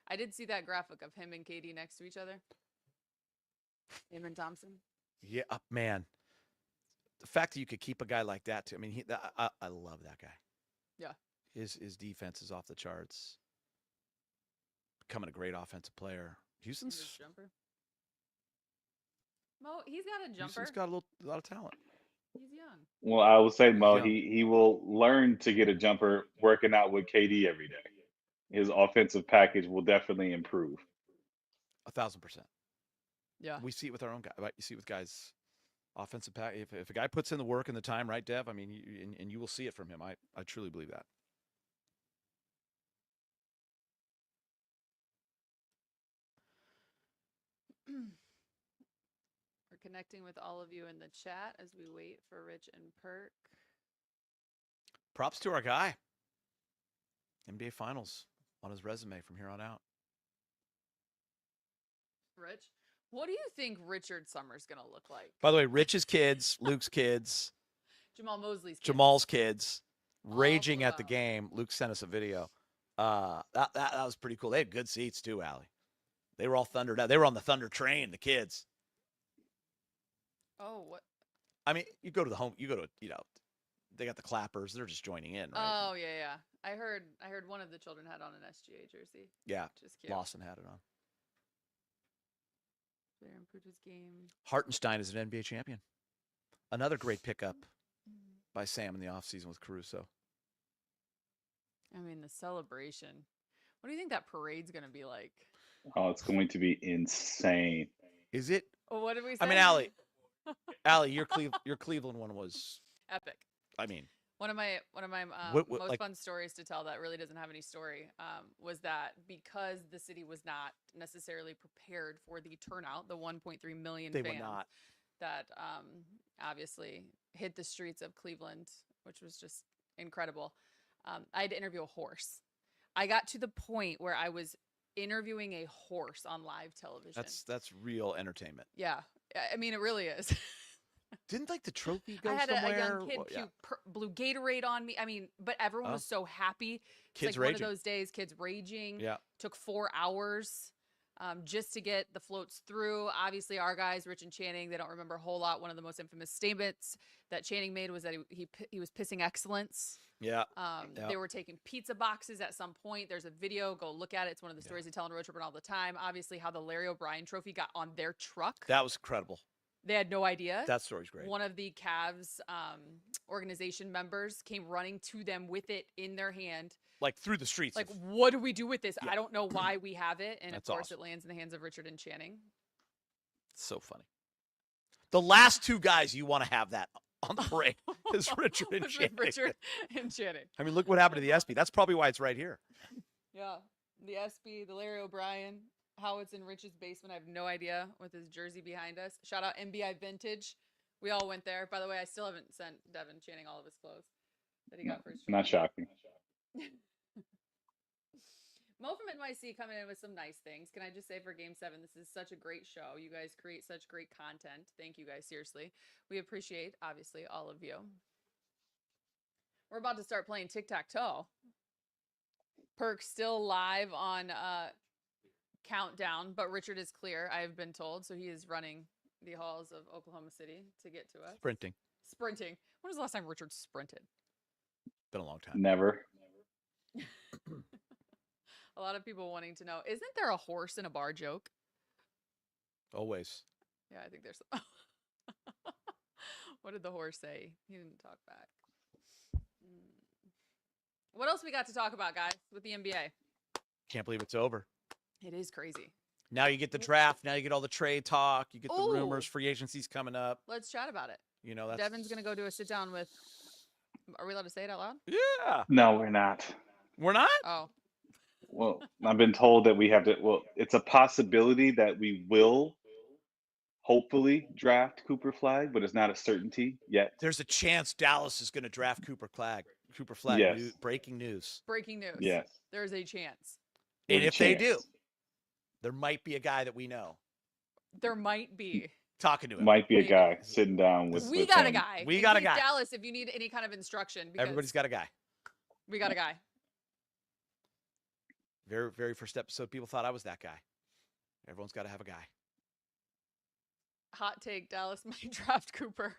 I did see that graphic of him and KD next to each other. Eamon Thompson. Yeah, man. The fact that you could keep a guy like that, too. I mean, I love that guy. Yeah. His defense is off the charts. Becoming a great offensive player. Houston's His jumper. Mo, he's got a jumper. Houston's got a lot of talent. He's young. Well, I would say, Mo, Yeah. he will learn to get a jumper working out with KD every day. His offensive package will definitely improve. 1,000%. Yeah. We see it with our own guy. Right? You see it with guys' offensive pack. If a guy puts in the work and the time, right, Dev? I mean, and you will see it from him. I truly believe that. We're connecting with all of you in the chat as we wait for Rich and Perk. Props to our guy. NBA Finals on his resume from here on out. Rich, what do you think Richard Summer's going to look like? By the way, Rich's kids, Luke's kids, Jamal Mosley's kids. Jamal's kids, raging blew at the out. game. Luke sent us a video. That was pretty cool. They had good seats too, Allie. They were all thundered out. They were on the Thunder train, the kids. Oh, what? I mean, you go to the home, they got the clappers. They're just joining in, right? Oh, yeah. I heard one of the children had on an SGA jersey. Yeah, Just cute. Lawson had it on. Player improved his game. Hartenstein is an NBA champion. Another great pickup by Sam in the offseason with Caruso. I mean, the celebration. What do you think that parade's going to be like? Oh, it's going to be insane. Is it? Well, what did we say? I mean, Allie, your Cleveland one was Epic. I mean, One of my What- most like- fun stories to tell that really doesn't have any story was that because the city was not necessarily prepared for the turnout, the 1.3 million they fans were not. that obviously hit the streets of Cleveland, which was just incredible. I had to interview a horse. I got to the point where I was interviewing a horse on live television. That's real entertainment. Yeah, I mean, it really is. Didn't like the trophy go I had somewhere? a young kid Well, yeah. blew Gatorade on me. I mean, but everyone was so happy. It's Kids like raging. one of those days, kids raging. Yeah. Took 4 hours just to get the floats through. Obviously, our guys, Rich and Channing, they don't remember a whole lot. One of the most infamous statements that Channing made was that he was pissing excellence. Yeah. They were taking pizza boxes at some point. There's a video. Go look at it. It's one of the stories they tell on Road Trippin' all the time. Obviously, how the Larry O'Brien trophy got on their truck. That was incredible. They had no idea. That story's great. One of the Cavs organization members came running to them with it in their hand. Like through the streets. Like, what do we do with this? I don't know why we have it. And That's of course, awesome. it lands in the hands of Richard and Channing. So funny. The last two guys you want to have that on the parade is Richard and Was Channing. Richard and Channing. I mean, look what happened to the ESPY. That's probably why it's right here. Yeah. The SB, the Larry O'Brien, how it's in Rich's basement. I have no idea with his jersey behind us. Shout out MBI Vintage. We all went there. By the way, I still haven't sent Devin Channing all of his clothes that he got for his Not shocking. Mo from NYC coming in with some nice things. Can I just say for Game 7, this is such a great show. You guys create such great content. Thank you guys, seriously. We appreciate, obviously, all of you. We're about to start playing tic-tac-toe. Perk still live on Countdown, but Richard is clear, I have been told. So he is running the halls of Oklahoma City to get to us. Sprinting. When was the last time Richard sprinted? Been a long time. Never. A lot of people wanting to know, isn't there a horse in a bar joke? Always. Yeah, I think there's. What did the horse say? He didn't talk back. What else we got to talk about, guys, with the NBA? Can't believe it's over. It is crazy. Now you get the draft. Now you get all the trade talk. You get the Ooh. rumors. Free agency's coming up. Let's chat about it. You know, that's... Devin's going to go do a sit down with. Are we allowed to say it out loud? Yeah. No, we're not. We're not? Oh. Well, I've been told that we have to. Well, it's a possibility that we will hopefully draft Cooper Flag, but it's not a certainty yet. There's a chance Dallas is going to draft Cooper Flag. Yes. Breaking news. Breaking news. Yes. There's a chance. And if they do, there might be a guy that we know. There might be. Talking to him. Might be a Maybe. guy sitting down with. We with got a him. guy. We got a guy. Dallas, if you need any kind of instruction. Everybody's got a guy. We got a guy. Very, very first episode, people thought I was that guy. Everyone's got to have a guy. Hot take, Dallas might draft Cooper.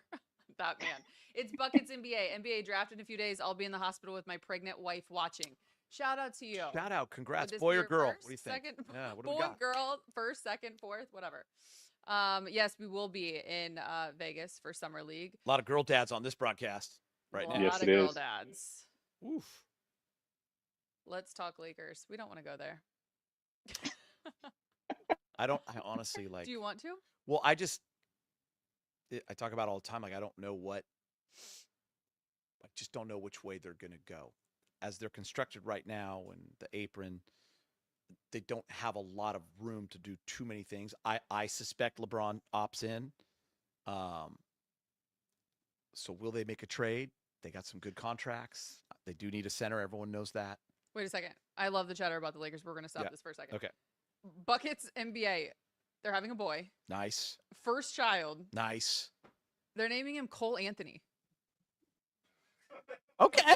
That man. It's Buckets NBA. NBA draft in a few days. I'll be in the hospital with my pregnant wife watching. Shout out to you. Shout out. Congrats. Would this Boy be or your girl? first, What do you think? second- Yeah, what do we Boy, got? girl, first, second, fourth, whatever. Yes, we will be in Vegas for Summer League. A lot of girl dads on this broadcast right A now. lot Yes, of it girl is. dads. Oof. Let's talk Lakers. We don't want to go there. I honestly like. Do you want to? Well, I talk about it all the time. Like, I don't know what. I just don't know which way they're going to go. As they're constructed right now, and the apron, they don't have a lot of room to do too many things. I suspect LeBron opts in. So will they make a trade? They got some good contracts. They do need a center. Everyone knows that. Wait a second. I love the chatter about the Lakers. We're going to stop this for a second. Okay. Buckets NBA. They're having a boy. Nice. First child. Nice. They're naming him Cole Anthony. Okay.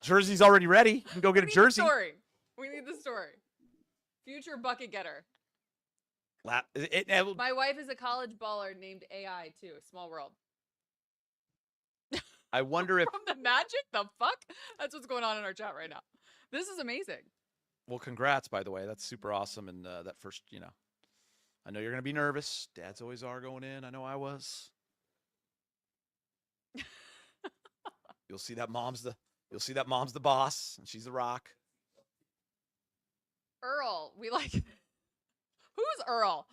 Jersey's already ready. You can go get a jersey. We need the story. Future bucket getter. It My wife is a college baller named AI too. Small world. I wonder if. From the Magic? The fuck? That's what's going on in our chat right now. This is amazing. Well, congrats, by the way. That's super awesome. And that first, I know you're going to be nervous. Dads always are going in. I know I was. You'll see that mom's the boss, and she's the rock. Earl, we like. Who's Earl?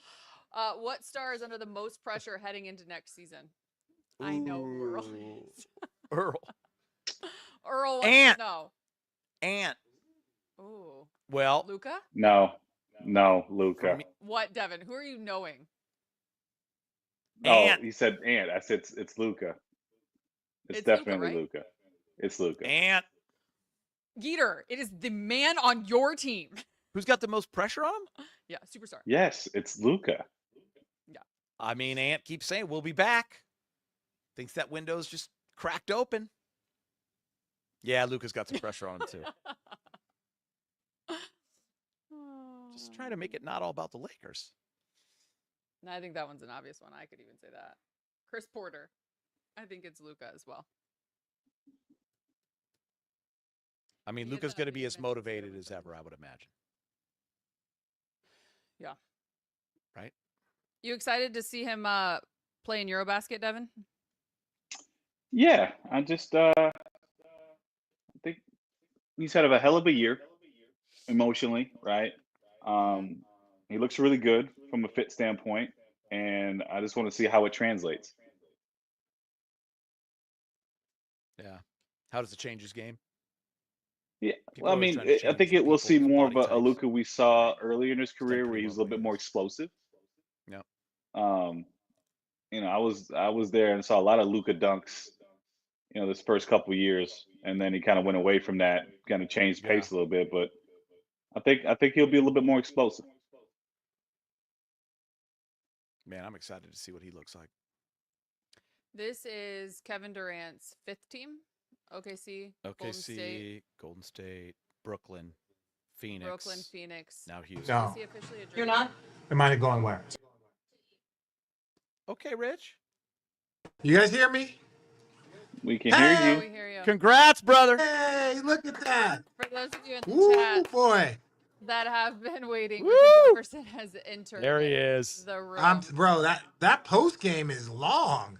What star is under the most pressure heading into next season? Ooh. I know who Earl is. Earl. Earl wants Ant. to know. Ant. Ooh. Well, Luca? No, Luca. What, Devin? Who are you knowing? Ant. Oh, he said Ant. I said it's Luca. It's Luka, definitely right? Luca. It's Luca. Ant. Geeter, it is the man on your team. Who's got the most pressure on him? Yeah, superstar. Yes, it's Luca. I mean, Ant keeps saying we'll be back. Thinks that window's just cracked open. Yeah, Luca's got some pressure on him too. Just trying to make it not all about the Lakers. No, I think that one's an obvious one. I could even say that. Chris Porter. I think it's Luca as well. I mean, Yeah, Luca's that- going to be you as mentioned motivated Zero as ever, I would imagine. Yeah. Right? You excited to see him play in Eurobasket, Devin? Yeah, I just I think he's had a hell of a year emotionally, right? He looks really good from a fit standpoint, and I just want to see how it translates. Yeah. How does it change his game? Yeah, People well, are I always mean, trying to I think change it will people's see more of body a types. Luka we saw earlier in his He's done career, where pretty he well was a little bit lately. more explosive. Yeah. Um, I was there and saw a lot of Luka dunks, this first couple years, and then he kind of went away from that, kind of changed Yeah. pace a little bit. But I think he'll be a little bit more explosive. Man, I'm excited to see what he looks like. This is Kevin Durant's fifth team. OKC, Golden State, OKC, Golden State, Brooklyn, Brooklyn, Phoenix, Phoenix. now Houston. Is No. he officially a You're Dream? not? Am I going where? Okay, Rich. You guys hear me? We can hear Yeah, you. we hear you. Congrats, brother. Hey, look at that. For those of you in the Woo, chat boy. that have been waiting, Woo! Richard Jefferson has entered There he is. the room. Bro, that post game is long.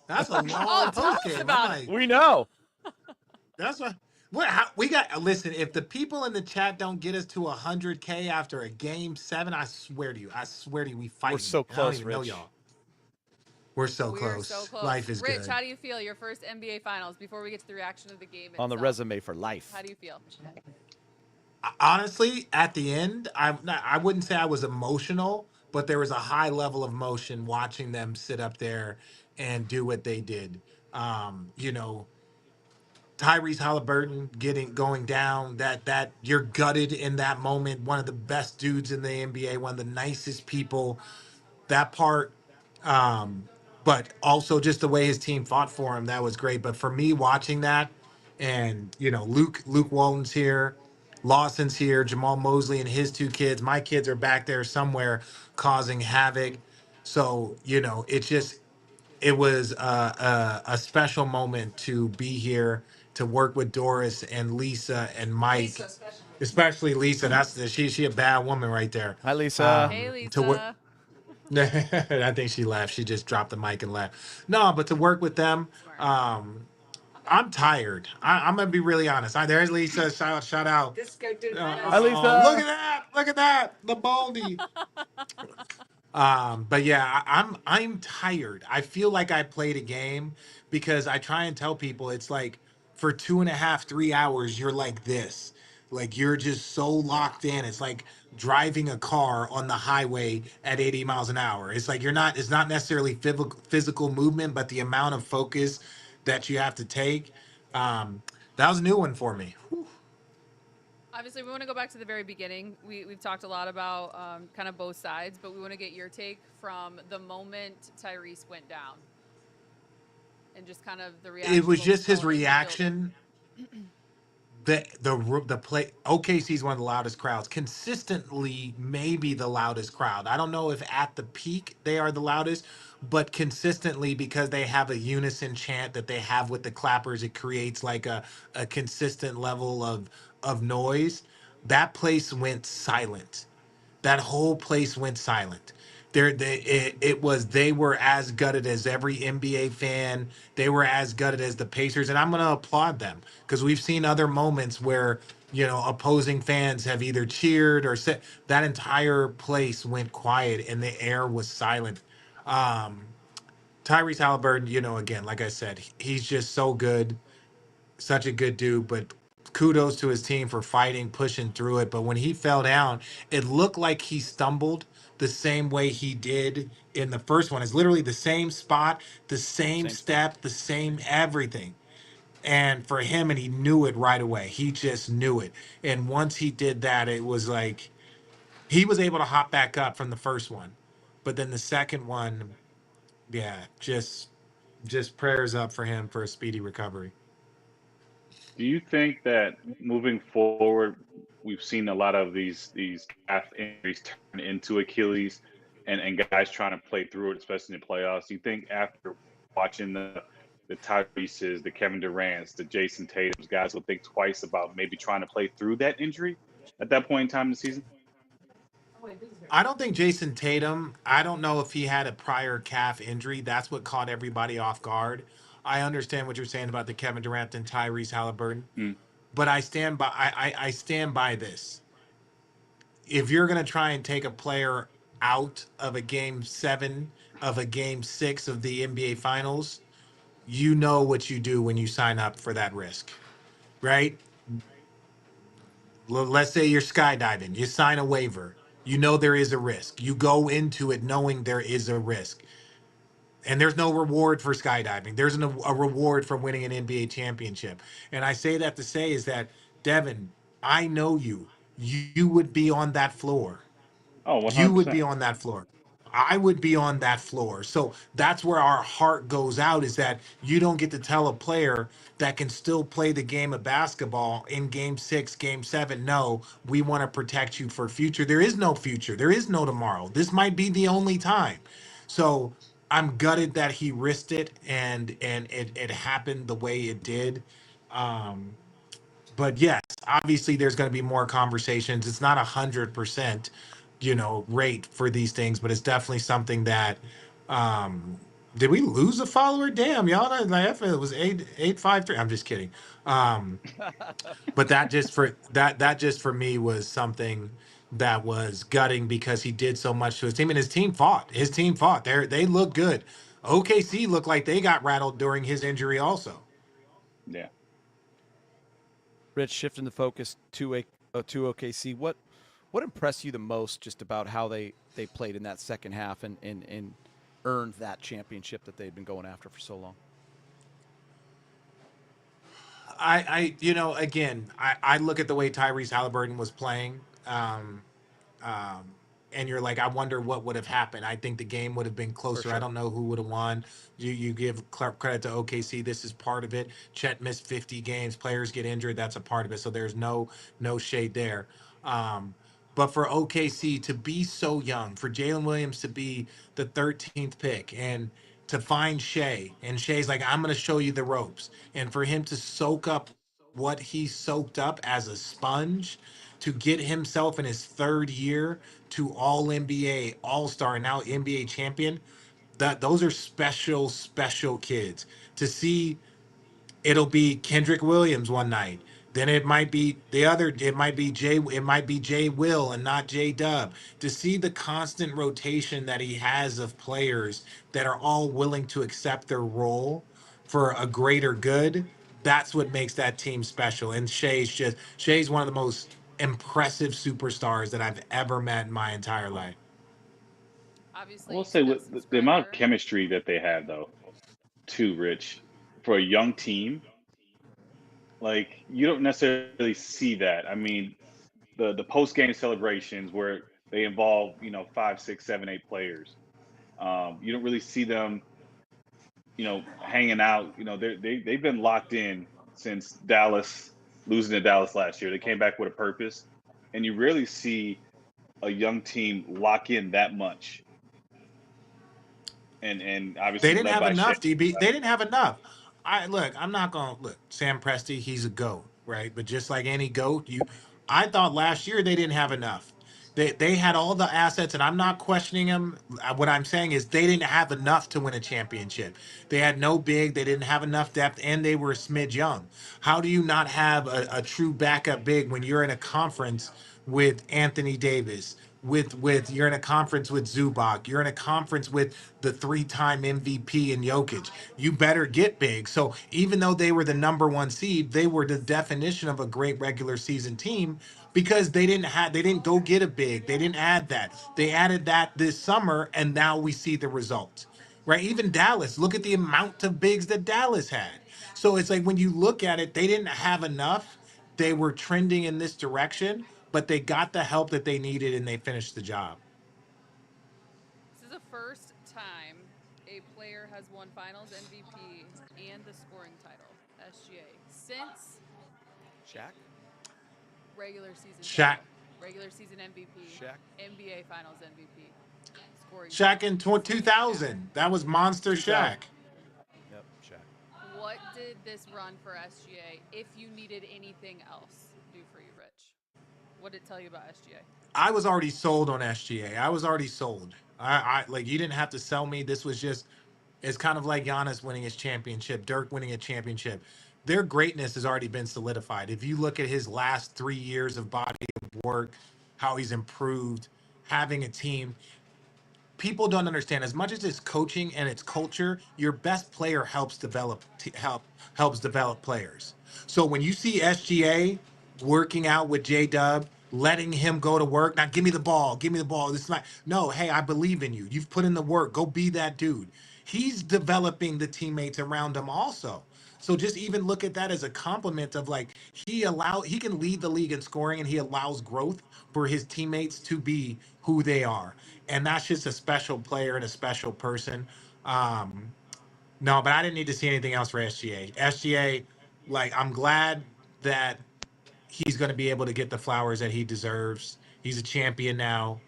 That's a Oh, long tell post us game. I'm about it. like, We know. that's what we got. Listen, if the people in the chat don't get us to 100K after a game 7, I swear to you, we fighting. We're so And I don't close, even know Rich. y'all. We're so We are so close. close. Life is Rich, good. how do you feel? Your first NBA Finals before we get to the reaction of the game On the itself. resume for life. How do you feel? Honestly, at the end, I wouldn't say I was emotional, but there was a high level of emotion watching them sit up there and do what they did. You know, Tyrese Haliburton going down, that you're gutted in that moment. One of the best dudes in the NBA, one of the nicest people. That part, um, but also just the way his team fought for him, that was great. But for me, watching that, and Luke Walton's here, Lawson's here, Jamal Mosley and his 2 kids. My kids are back there somewhere causing havoc. So it was a special moment to be here to work with Doris and Lisa and Mike, especially Lisa. That's she a bad woman right there. Hi, Lisa. Hey, To work. Lisa. I think she left. She just dropped the mic and left. No, but to work with them, Smart. I'm tired. I'm gonna be really honest. There's Lisa. Shout out. Hi, Look Lisa. at that! Look at that! The baldy. But yeah, I'm tired. I feel like I played a game because I try and tell people it's like for 2.5, 3 hours, you're like this. Like you're just so locked in. It's like driving a car on the highway at 80 miles an hour. It's like it's not necessarily physical movement, but the amount of focus that you have to take. That was a new one for me. Obviously, we want to go back to the very beginning. We've talked a lot about kind of both sides, but we want to get your take from the moment Tyrese went down and just kind of the reaction. It was what just his going in the reaction. The play OKC is one of the loudest crowds, consistently maybe the loudest crowd. I don't know if at the peak they are the loudest, but consistently, because they have a unison chant that they have with the clappers, it creates like a consistent level of noise. That place went silent. That whole place went silent. They were as gutted as every NBA fan. They were as gutted as the Pacers, and I'm going to applaud them because we've seen other moments where opposing fans have either cheered or said. That entire place went quiet and the air was silent. Um, Tyrese Haliburton, again, like I said, he's just so good, such a good dude, but kudos to his team for fighting, pushing through it. But when he fell down, it looked like he stumbled the same way he did in the first one. It's literally the same spot, the same Same spot. step, the same everything. And for him, and he knew it right away. He just knew it. And once he did that, it was like he was able to hop back up from the first one. But then the second one, yeah, just prayers up for him for a speedy recovery. Do you think that moving forward, we've seen a lot of these calf injuries turn into Achilles, and guys trying to play through it, especially in the playoffs? Do you think after watching the Tyrese's, the Kevin Durant's, the Jason Tatum's, guys will think twice about maybe trying to play through that injury at that point in time in the season? I don't think Jason Tatum, I don't know if he had a prior calf injury. That's what caught everybody off guard. I understand what you're saying about the Kevin Durant and Tyrese Haliburton, Mm. but I stand by this. If you're gonna try and take a player out of a game 7 of a game 6 of the NBA finals, you know what you do when you sign up for that risk, right? let's say you're skydiving, you sign a waiver, you know there is a risk. You go into it knowing there is a risk. And there's no reward for skydiving. There's a reward for winning an NBA championship. And I say that to say is that, Devin, I know you. You would be on that floor. Oh, You would 100%. be on that floor. I would be on that floor. So that's where our heart goes out, is that you don't get to tell a player that can still play the game of basketball in game 6, game 7. No, we want to protect you for future. There is no future. There is no tomorrow. This might be the only time. So I'm gutted that he risked it, and it happened the way it did. Um, but yes, obviously there's going to be more conversations. It's not 100%, rate for these things, but it's definitely something that. Um, did we lose a follower? Damn, y'all! Like, it was 853. I'm just kidding. Um, but that just for me was something that was gutting, because he did so much to his team, and his team fought. His team fought. They looked good. OKC looked like they got rattled during his injury also. Yeah. Rich, shifting the focus to OKC, what impressed you the most just about how they played in that second half and earned that championship that they'd been going after for so long? I look at the way Tyrese Haliburton was playing. Um, and you're like, I wonder what would have happened. I think the game would have been closer. I sure. don't know who would have won. You give credit to OKC. This is part of it. Chet missed 50 games. Players get injured. That's a part of it. So there's no shade there. Um, but for OKC to be so young, for Jalen Williams to be the 13th pick, and to find Shai, and Shai's like, I'm going to show you the ropes, and for him to soak up what he soaked up as a sponge, to get himself in his third year to all NBA, all star, and now NBA champion, that those are special kids. To see, it'll be Kendrick Williams one night. Then it might be it might be Jay Will and not J Dub. To see the constant rotation that he has of players that are all willing to accept their role for a greater good, that's what makes that team special. And Shay's one of the most impressive superstars that I've ever met in my entire life. I Obviously, will you say took up with some the amount of scrimmage. chemistry that they have, though, too, Rich, for a young team, like you don't necessarily see that. I mean, the post game celebrations where they involve, 5, 6, 7, 8 players. You don't really see them, hanging out. They've been locked in since Dallas losing to Dallas last year. They came back with a purpose, and you rarely see a young team lock in that much. And They obviously didn't led have by Shea. enough, DB. They didn't have enough. I'm not gonna look. Sam Presti, he's a GOAT, right? But just like any GOAT, I thought last year they didn't have enough. They had all the assets, and I'm not questioning them. What I'm saying is they didn't have enough to win a championship. They had no big, they didn't have enough depth, and they were a smidge young. How do you not have a true backup big when you're in a conference with Anthony Davis, with you're in a conference with Zubac, you're in a conference with the three-time MVP in Jokic? You better get big. So even though they were the number one seed, they were the definition of a great regular season team, because they didn't go get a big. They didn't add that. They added that this summer, and now we see the results. Right? Even Dallas, look at the amount of bigs that Dallas had. So it's like, when you look at it, they didn't have enough. They were trending in this direction, but they got the help that they needed, and they finished the job. This is the first time a player has won Finals MVP and the scoring title, SGA, since Shaq? regular season Shaq, title, regular season MVP, Shaq? NBA Finals MVP, scoring Shaq title. in Same Shaq. 2000. That was Monster 2000. Shaq. Yep, Shaq. What did this run for SGA, if you needed anything else, do for you, Rich? What did it tell you about SGA? I was already sold on SGA. I was already sold. I like, you didn't have to sell me. This was just, it's kind of like Giannis winning his championship, Dirk winning a championship. Their greatness has already been solidified. If you look at his last 3 years of body of work, how he's improved, having a team, people don't understand, as much as it's coaching and it's culture, your best player helps develop helps develop players. So when you see SGA working out with J-Dub, letting him go to work. Now give me the ball. Give me the ball. This is not no, hey, I believe in you. You've put in the work. Go be that dude. He's developing the teammates around him also. So just even look at that as a compliment of like he can lead the league in scoring and he allows growth for his teammates to be who they are. And that's just a special player and a special person. No, but I didn't need to see anything else for SGA. SGA, like I'm glad that he's going to be able to get the flowers that he deserves. He's a champion now.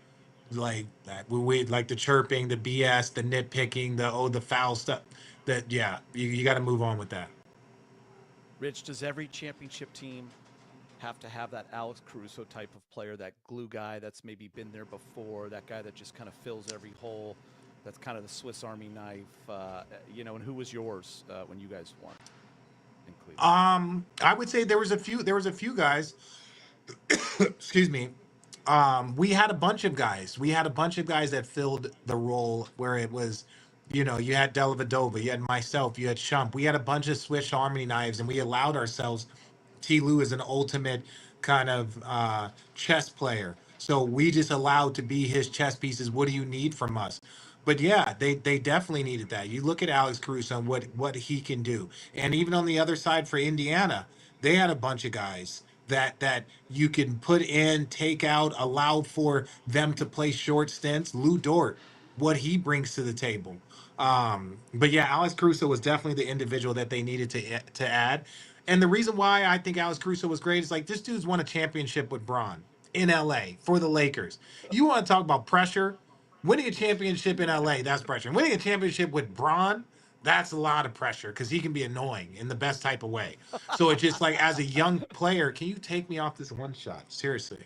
Like that, we like the chirping, the BS, the nitpicking, the foul stuff. That yeah, you got to move on with that. Rich, does every championship team have to have that Alex Caruso type of player, that glue guy that's maybe been there before, that guy that just kind of fills every hole, that's kind of the Swiss Army knife, and who was yours when you guys won in Cleveland? I would say there was a few guys. Excuse me. We had a bunch of guys. We had a bunch of guys that filled the role where it was, you had Dellavedova, you had myself, you had Shump. We had a bunch of Swiss Army knives, and we allowed ourselves. T. Lou is an ultimate kind of chess player. So we just allowed to be his chess pieces. What do you need from us? But yeah, they definitely needed that. You look at Alex Caruso and what he can do. And even on the other side for Indiana, they had a bunch of guys that you can put in, take out, allow for them to play short stints. Lou Dort, what he brings to the table. But yeah, Alex Caruso was definitely the individual that they needed to add. And the reason why I think Alex Caruso was great is like this dude's won a championship with Bron in LA for the Lakers. You want to talk about pressure? Winning a championship in LA, that's pressure. Winning a championship with Bron, that's a lot of pressure because he can be annoying in the best type of way. So it's just like as a young player, can you take me off this one shot? Seriously.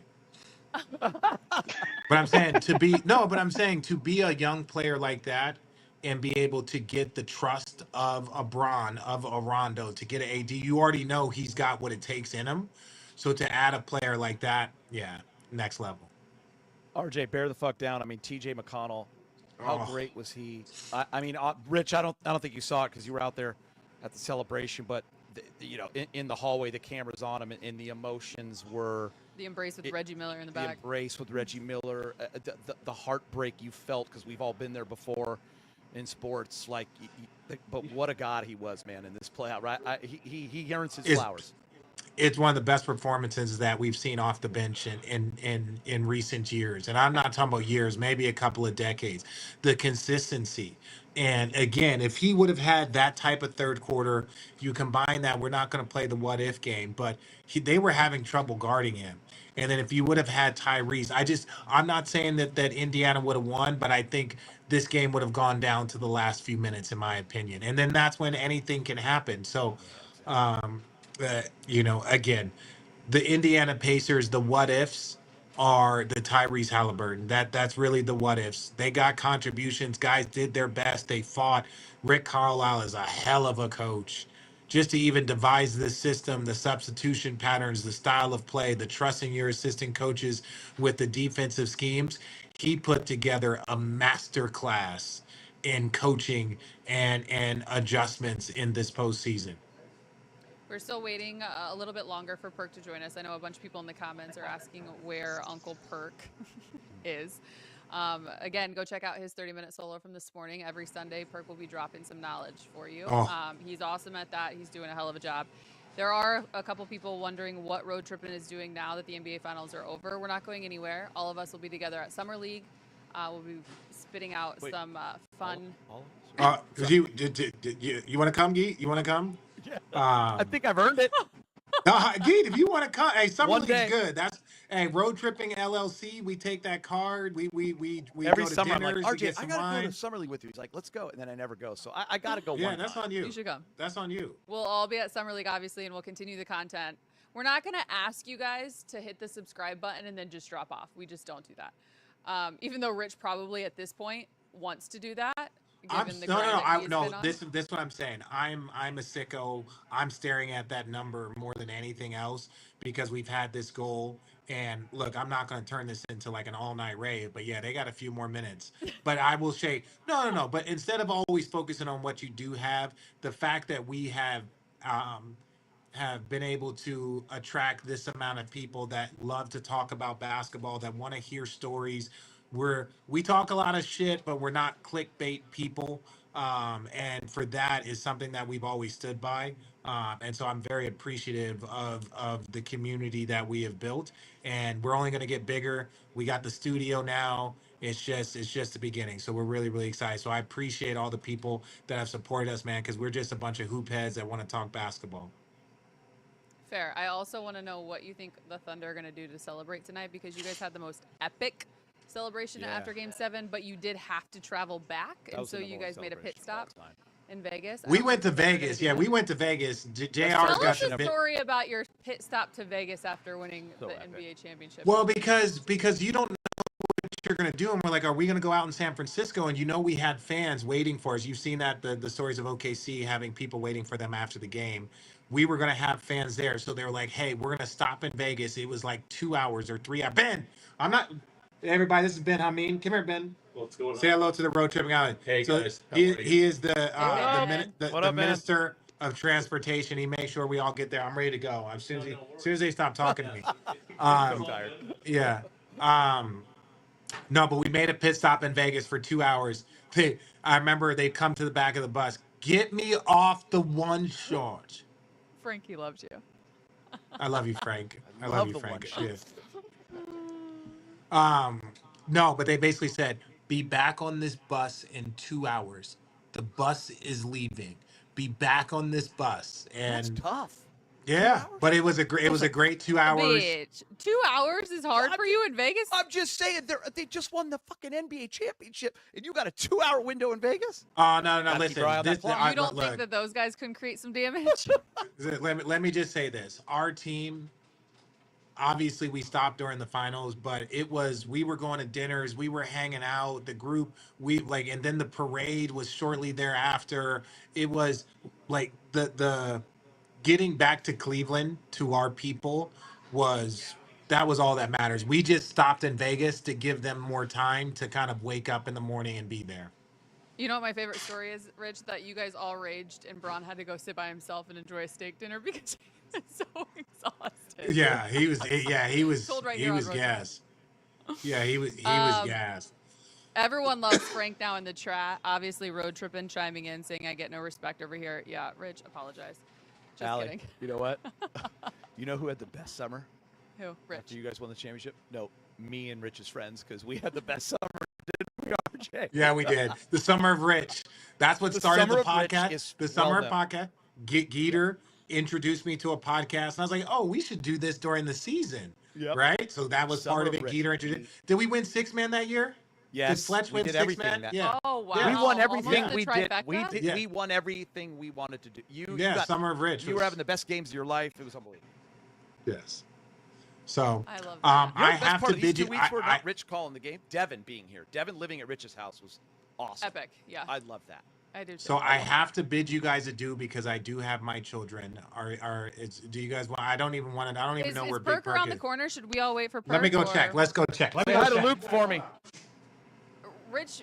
But I'm saying to be a young player like that and be able to get the trust of a Bron, of a Rondo, to get an AD, you already know he's got what it takes in him. So to add a player like that, yeah, next level. RJ, bear the fuck down. I mean, TJ McConnell, how Oh, great was he? Rich, I don't think you saw it because you were out there at the celebration, but in the hallway, the cameras on him, and the emotions were The embrace with Reggie Miller in the the back. embrace with Reggie Miller, the heartbreak you felt because we've all been there before in sports. But what a god he was, man, in this playout. Right, he earns his flowers. it's one of the best performances that we've seen off the bench in recent years. And I'm not talking about years, maybe a couple of decades. The consistency. And again, if he would have had that type of third quarter, you combine that, we're not going to play the what if game, but they were having trouble guarding him. And then if you would have had Tyrese, I'm not saying that Indiana would have won, but I think this game would have gone down to the last few minutes, in my opinion. And then that's when anything can happen. So, um, again, the Indiana Pacers, the what ifs are the Tyrese Haliburton. That's really the what ifs. They got contributions. Guys did their best. They fought. Rick Carlisle is a hell of a coach. Just to even devise this system, the substitution patterns, the style of play, the trusting your assistant coaches with the defensive schemes, he put together a master class in coaching and adjustments in this postseason. We're still waiting a little bit longer for Perk to join us. I know a bunch of people in the comments are asking where Uncle Perk is. Again, go check out his 30-minute solo from this morning. Every Sunday, Perk will be dropping some knowledge for you. Oh. He's awesome at that. He's doing a hell of a job. There are a couple people wondering what Road Trippin' is doing now that the NBA Finals are over. We're not going anywhere. All of us will be together at Summer League. We'll be spitting out some fun. You want to come, Geet? You want to come? Yeah. I think I've earned it. Geet, if you want to come, hey, Summer One League's day. good. Road Tripping LLC. We take that card. We Every go to summer, I'm dinners. like, we RJ, get I some gotta wine. go to Summer League with you. He's like, let's go, and then I never go. So I gotta go. Yeah, one that's time. on you. You should come. That's on you. We'll all be at Summer League, obviously, and we'll continue the content. We're not going to ask you guys to hit the subscribe button and then just drop off. We just don't do that. Even though Rich probably at this point wants to do that. This is what I'm saying. I'm a sicko. I'm staring at that number more than anything else because we've had this goal. And look, I'm not going to turn this into like an all-night rave, but yeah, they got a few more minutes. But I will say, no. But instead of always focusing on what you do have, the fact that we have have been able to attract this amount of people that love to talk about basketball, that want to hear stories. We talk a lot of shit, but we're not clickbait people. And for that is something that we've always stood by. And so I'm very appreciative of the community that we have built. And we're only going to get bigger. We got the studio now. It's just the beginning. So we're really, really excited. So I appreciate all the people that have supported us, man, because we're just a bunch of hoop heads that want to talk basketball. Fair. I also want to know what you think the Thunder are going to do to celebrate tonight, because you guys had the most epic celebration after Game 7, but you did have to travel back, and so you guys made a pit stop in Vegas. We went to Vegas. Yeah, we went to Vegas. JR's Tell got us the a story about your pit stop to Vegas after winning the NBA championship. Well, because you don't know what you're gonna do, and we're like, are we gonna go out in San Francisco? And we had fans waiting for us. You've seen that the stories of OKC having people waiting for them after the game. We were gonna have fans there, so they were like, hey, we're gonna stop in Vegas. It was like 2 hours or 3 hours. Ben, I'm not. Everybody, this is Ben Hameen. Come here, Ben. What's going on? Say hello to the road tripping island. Hey, so guys. He is the What up, man? minister of transportation. He makes sure we all get there. I'm ready to go. As soon as they stop talking to me. I'm tired. Yeah. No, but we made a pit stop in Vegas for 2 hours. I remember they come to the back of the bus. Get me off the one short. Frankie loves you. I love you, Frank. I love love you, the Frank. one Yeah. No, but they basically said, be back on this bus in 2 hours. The bus is leaving. Be back on this bus. That's And tough. yeah, but it was a great 2 hours. Bitch, 2 hours is hard for you in Vegas? I'm just saying, they just won the fucking NBA championship, and you got a 2-hour window in Vegas? Oh no, Gotta keep listen. your eye on that clock. You don't think that those guys couldn't create some damage? Let me just say this. Our team, obviously we stopped during the finals, but we were going to dinners, we were hanging out, the group, and then the parade was shortly thereafter. It was like the getting back to Cleveland to our people that was all that matters. We just stopped in Vegas to give them more time to kind of wake up in the morning and be there. You know what my favorite story is, Rich? That you guys all raged and Braun had to go sit by himself and enjoy a steak dinner because he was so exhausted. Yeah, he was Told right he here on was Road gassed. Yeah, he was gassed. Everyone loves Frank now in the chat. Obviously, Road Trippin' chiming in saying I get no respect over here. Yeah, Rich, apologize. Just Allie, kidding. you know what? You know who had the best summer? Who? Rich. After you guys won the championship? No, me and Rich's friends, because we had the best summer, didn't we, RJ? Yeah, we did. The Summer of Rich. That's what started the Summer of Rich podcast. is The Summer of well Podcast. Geeter introduced me to a podcast, and I was like, "Oh, we should do this during the season." Yep. Right? So that was Summer part of of it. Rich. Geeter introduced. Did we win 6-man that year? Yes, Did Fletch we win did 6-man? everything that Yeah. Oh, wow. Yeah. We won Almost everything the we did. trifecta? Yeah. We won everything we wanted to do. You Yeah, got, Summer of Rich. you were having the best games of your life. It was unbelievable. Yes. So I love that. You know, I the best have part to of these bid 2 you. weeks were not Rich calling the game. Devin being here. Devin living at Rich's house was awesome. Epic. Yeah, I love that. I do. So I have to bid you guys adieu because I do have my children. Do you guys want? I don't even want to. I don't even know Is where Big Perk Perk around is. the corner? Should we all wait for Perk? Let me go or- check. Let's go check. Let me Say go hi to check. Luke for me. Rich,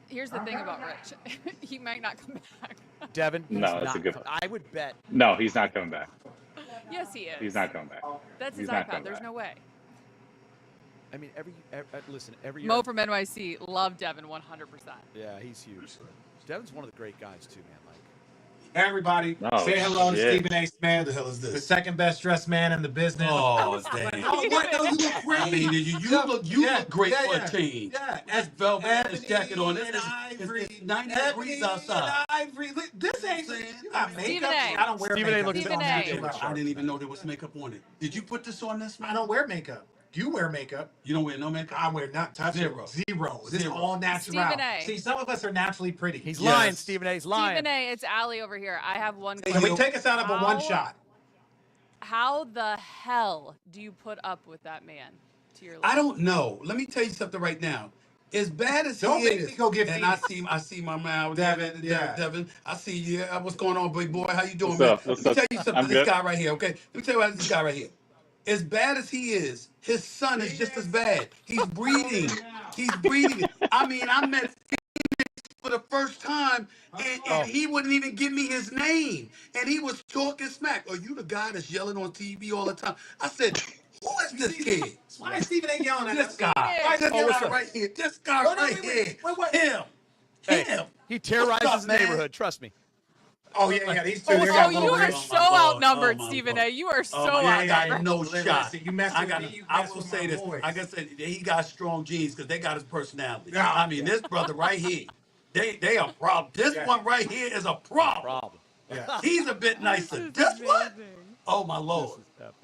here's the thing about Rich. He might not come back. Devin. No, he's that's not a good- co- I would bet. No, he's not coming back. Yes, he is. He's not coming back. That's his he's not iPad. coming There's back. no way. I mean, listen, every year. Mo from NYC, love Devin 100%. Yeah, he's huge. Devin's one of the great guys too, man. Like, Everybody, Oh, say hello to shit. Stephen A. Smith, What the hell is the this? second best dressed man in the business. Oh, dang. Oh, what? No, you look great. I mean, you look great for a change. Yeah, That's velvet Ebony this jacket on. This and is ivory. it's 90 Ebony degrees outside. and ivory. Look, this ain't. Saying? You got makeup. Stephen A. I don't wear Stephen A. makeup. looks It's Stephen all A. natural. I didn't even know there was makeup on it. Did you put this on this, man? I don't wear makeup. You wear makeup. You don't wear no makeup? I wear not touch Zero. Zero. This is Zero. all natural. Stephen A. See, some of us are naturally pretty. he's Yes. lying, Stephen A. He's lying. Stephen A, it's Allie over here. I have one Can question. we take us out of a one shot? How the hell do you put up with that man to your left? I don't know. Let me tell you something right now. As bad as Don't he make is, me go get and feet. I see my man, Devin, yeah. Devin. I see you. What's going on, big boy? How you doing, What's man? up? What's Let me up? tell you something. I'm This good. guy right here, okay? Let me tell you about this guy right here. As bad as he is, his son is just as bad. He's breeding. He's breeding. I mean, I met for the first time, and he wouldn't even give me his name. And he was talking smack. Are you the guy that's yelling on TV all the time? I said, who is this kid? Why is Stephen A. yelling at This us? guy. Why is he This yelling guy at us? right here. This guy Wait, right wait, here. wait. Him. Hey, he terrorizes the neighborhood. Trust me. Oh, yeah, these two. Oh, they Oh, got you little are rich. so Lord. outnumbered, Oh, my Stephen Lord. A. You are so Oh, my, I got outnumbered. no Listen, shot. you mess I with got. me, you I mess will with say my this. boys. Like I said, he got strong genes because they got his personality. Yeah. I mean, this brother right here, they a problem. This Yeah. one right here is a problem. Problem. Yeah. He's a bit nicer. is This one? amazing. Oh my Lord.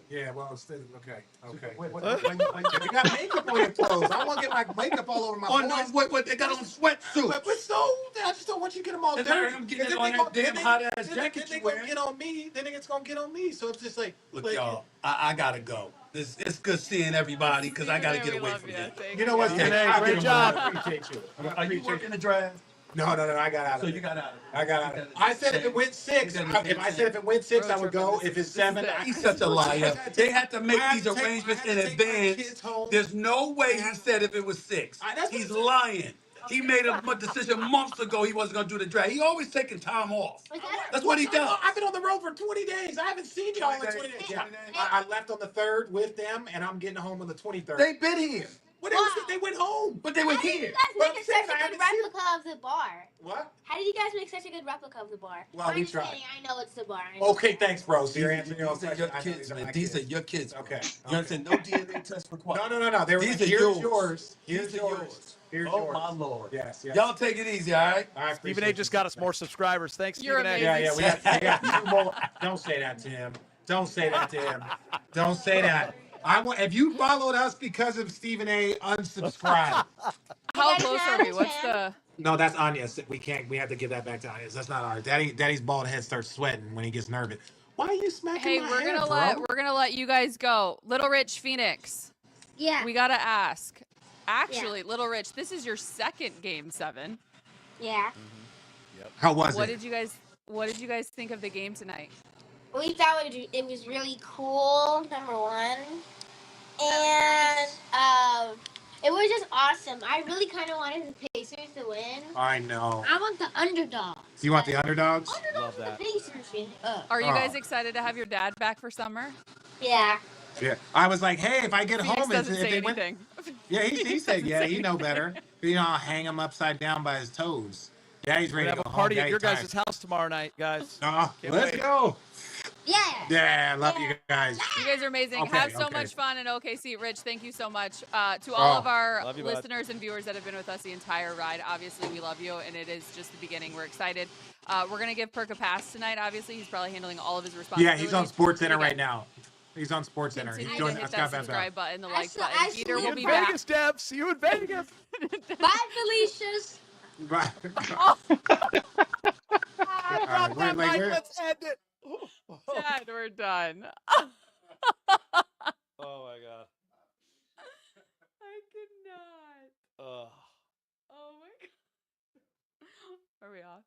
Yeah, well, still, okay. You You got makeup on your clothes. I want to get my makeup all over my Oh boys. no! What? They got on sweatsuits. But so, I just don't want you to get them all It's dirty. like I'm getting Then on they that gon- damn then hot-ass then jacket they you gonna wearing. get on me. Then it's gonna get on me. So it's just like, Look, like, y'all, I gotta go. It's good seeing everybody because I gotta Stephen A, get we away love from you. them. Thank you know what? you. Stephen A, I'll great get 'em job. on. I appreciate you. Are you working the draft? No, I got out of So it. you got out of it. I got out of it. I said if it went six, if I said if it went six, Road I would trip go. on this- If it's this is 7, it. He's such a liar. They had to make these arrangements in advance. Kids home. There's no way he said if it was 6. That's what He's I said. lying. He made a decision months ago he wasn't gonna do the draft. He always taking time off. That's what he does. I've been on the road for 20 days. I haven't seen y'all in 20 days. Yeah. I left on the 3rd with them, and I'm getting home on the 23rd. They've been here, Well, they went home. but they were How did here. you guys But make since such I a haven't good seen- replica of the bar? What? How did you guys make such a good replica of the bar? Well, I'm we just tried. kidding. I know it's the bar. Okay, thanks, bro. So you're answering your own These are question. your I know kids, are man. my These are kids. your kids. Okay. You understand? No DNA test required. No. They were These like, are here's yours. yours. These Here's are yours. yours. Here's Oh yours. my Lord. Yes. Y'all take it easy, all right? I Stephen A. appreciate just you. got us more subscribers. Thanks, You're Stephen A. amazing. Yeah, we got 2 more. Don't say that to him. Don't say that to him. Don't say that. If you followed us because of Stephen A, unsubscribe. How guys close have are we? a What's chance? the? No, that's Anya's. We have to give that back to Anya's. That's not ours. Daddy's bald head starts sweating when he gets nervous. Why are you smacking Hey, my we're head, gonna let you guys go. Little Rich Phoenix, Yeah. we gotta ask. Actually, Little Rich, this is your second game 7. Yeah. How was What did you guys think of the game tonight? We thought it was really cool, number one. And it was just awesome. I really kind of wanted the Pacers to win. I know. I want the underdogs. Do you want the underdogs? Underdogs Love are the Pacers. Are you Oh. guys excited to have your dad back for summer? Yeah. Yeah. I was like, hey, if I get Phoenix home, if doesn't say they win. anything. Yeah, he said, doesn't yeah, say he know better. You know, I'll hang him upside down by his toes. Yeah, he's We're ready gonna to have go a party home. at Yeah, your he's guys' tired. house tomorrow night, guys. Can't Let's wait. go. Yeah. Yeah, I love you guys. You guys are amazing. Okay, Have so okay. much fun in OKC. Rich, thank you so much. To all of our love you, bud. listeners and viewers that have been with us the entire ride, obviously we love you, and it is just the beginning. We're excited. We're going to give Perk a pass tonight. Obviously, he's probably handling all of his Yeah, responsibilities. he's on Sports Center Again, right now. He's on Sports Center. He's Continue doing to hit Scott that subscribe button, the I like saw- button. I Geeter see will it. be In back. Vegas, Deb. See you in Vegas. Bye, Felicia's. Right. Drop We're that like, mic. we're- Let's end it. Dad, we're done. Oh my god. I cannot. Ugh. Oh my god. Are we off?